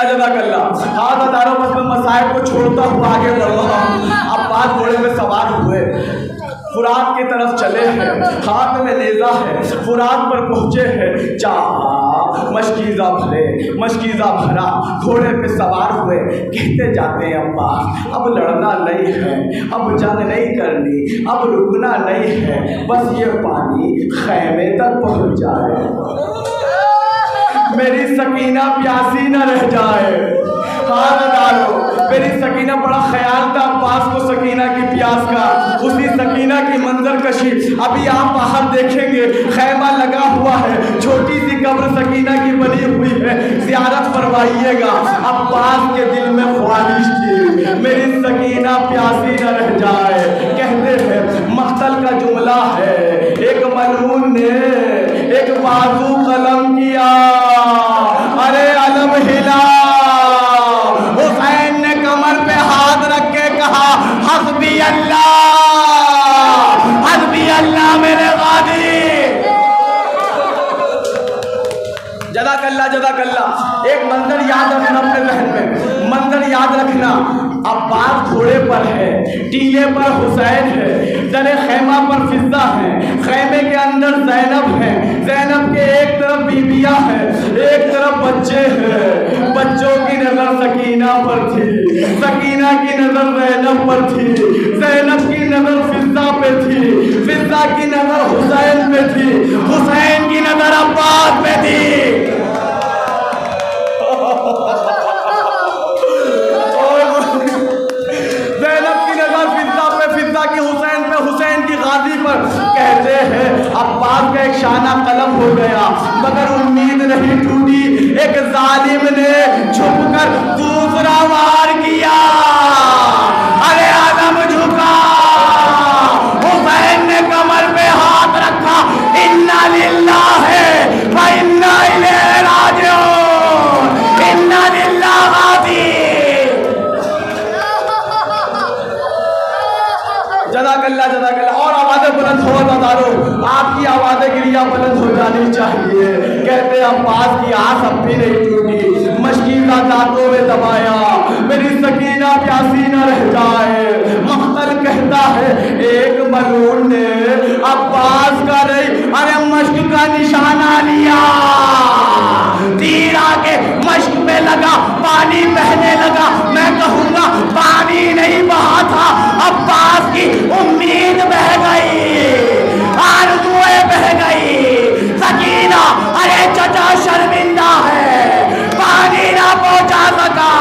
جزاک اللہ۔ ہاتھ ہزاروں بس میں مسائب کو چھوڑتا ہوں، آگے بڑھ رہا ہوں۔ عباس گھوڑے میں سوار ہوئے، فرات کی طرف چلے ہیں، ہاتھ میں نیزہ ہے، فرات پر پہنچے ہیں، چاہا مشکیزہ بھرا، گھوڑے پہ سوار ہوئے، کہتے جاتے ہیں عباس اب لڑنا نہیں ہے، اب جنگ نہیں کرنی، اب رکنا نہیں ہے، بس یہ پانی خیمے تک پہنچ جائے، میری سکینہ پیاسی نہ رہ جائے۔ ہاتھ ڈالو، میری سکینہ بڑا خیال تھا عباس کو سکینہ کی پیاس کا، اسی سکینہ کی منظر کشی ابھی آپ باہر دیکھیں گے، خیمہ لگا ہوا ہے، چھوٹی سی قبر سکینہ کی بنی ہوئی ہے، زیارت فرمائیے گا۔ عباس کے دل میں خواہش تھی میری سکینہ پیاسی نہ رہ جائے۔ کہتے ہیں مقتل کا جملہ ہے، ایک ملعون نے ایک بازو قلم کیا، ارے علم ہلا، حسین نے کمر پہ ہاتھ رکھ کے کہا حسبی اللہ، حسبی اللہ میرے غازی۔ جزاک اللہ۔ ایک منظر یاد رکھنا اپنے ذہن میں، منظر یاد رکھنا، عباس گھوڑے پر ہے، ٹیلے پر حسین ہے، در خیمہ پر فضہ ہے، خیمے کے اندر زینب ہے، زینب کے ایک طرف بیویاں ہیں، ایک طرف بچے ہیں، بچوں کی نظر سکینہ پر تھی، سکینہ کی نظر زینب پر تھی، زینب کی نظر فضہ پہ تھی، فضہ کی نظر حسین پہ تھی، حسین کی نظر عباس پہ تھی۔ کہتے ہیں عباس کا ایک شانہ قلم ہو گیا، مگر امید نہیں ٹوٹی، ایک ظالم نے چھپ کر دوسرا وار کیا، ارے آدم جھکا، حسین نے کمر پہ ہاتھ رکھا، انا للہ و انا الیہ راجعون، انا للہ غازی۔ جزاک اللہ۔ اور آوازیں بلند ہو نظارو، آپ کی آوازیں گریا بلند ہو جانی چاہیے۔ کہتے ہیں عباس کی آس اب بھی نہیں ٹوٹی، مشکیزہ دانتوں میں دبایا، میری سکینہ پیاسی نہ رہ جائے۔ مقتل کہتا ہے ایک ملعون نے عباس کا نہیں ارے مشق کا نشانہ لیا، تیر آ کے مشق پہ لگا، پانی بہنے لگا، میں کہوں گا پانی نہیں بہا تھا، عباس کی امید بہ گئی، آرزوئیں بہ گئی۔ سکینہ ارے چچا شرمندہ ہے، پانی نہ پہنچا سکا،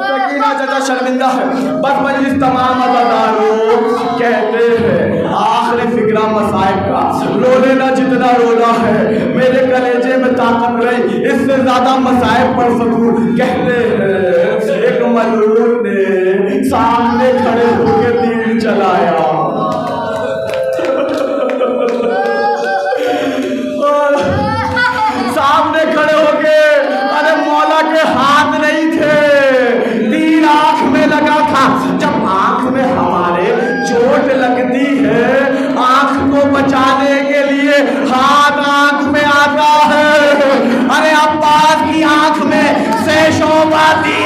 سکینہ چچا شرمندہ ہے۔ بس مجلس تمام عزاداروں کہتے ہیں آخری فکرہ مصائب کا، رو لینا جتنا رونا ہے، میرے کلیجے میں طاقت رہی اس سے زیادہ مصائب پڑھ سکوں۔ کہتے ہیں ایک ملعون نے سامنے کھڑے ہو کے تیر چلایا، سامنے کھڑے ہو کے، ارے مولا کے ہاتھ نہیں تھے، تیر آنکھ میں لگا تھا۔ جب آنکھ میں ہمارے چوٹ لگتی ہے، آنکھ کو بچانے کے لیے ہاتھ آنکھ میں آتا ہے۔ ارے عباس کی آنکھ میں سے شعبہ تھی،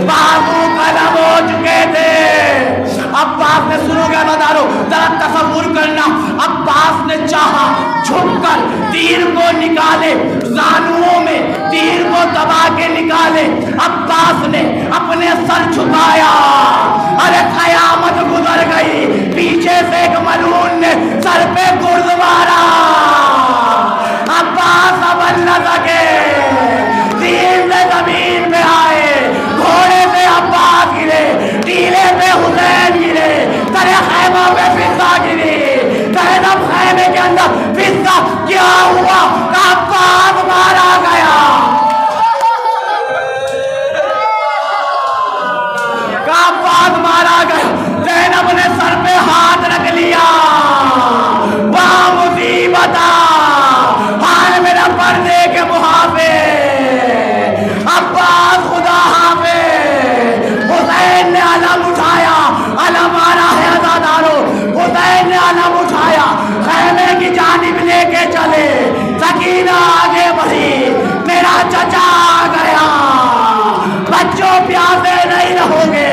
بازو قلم ہو چکے تھے۔ عباس نے، سنو گے مدارو ذرا تصور کرنا، عباس نے چاہا جھک کر تیر کو نکالے، زانوؤں میں تیر کو دبا کے نکالے، عباس نے اپنے سر جھکایا، ارے قیامت گزر گئی، پیچھے سے ایک ملعون نے سر پہ گرز مارا، عباس سنبھل نہ سکے، تیر سے زمین پہ آئے، گھوڑے سے عباس گرے، ٹیلے پہ حسین گرے، ترے خیمہ پہ فضہ گری، زینب خیمے کے اندر فضہ کیا ہوا؟ عباس مارا گیا، عباس مارا گیا۔ زینب نے سر پہ ہاتھ رکھ لیا، با مصیبت حال میرا پردے کے محافظ، عباس خدا حافظ۔ حسین نے علم اٹھایا، علم آ رہا ہے عزادارو، حسین نے علم اٹھایا، خیمے کی جانب لے کے چلے، سکینہ آگے بڑھی، میرا چچا آ گیا، بچوں پیاسے نہیں رہو گے،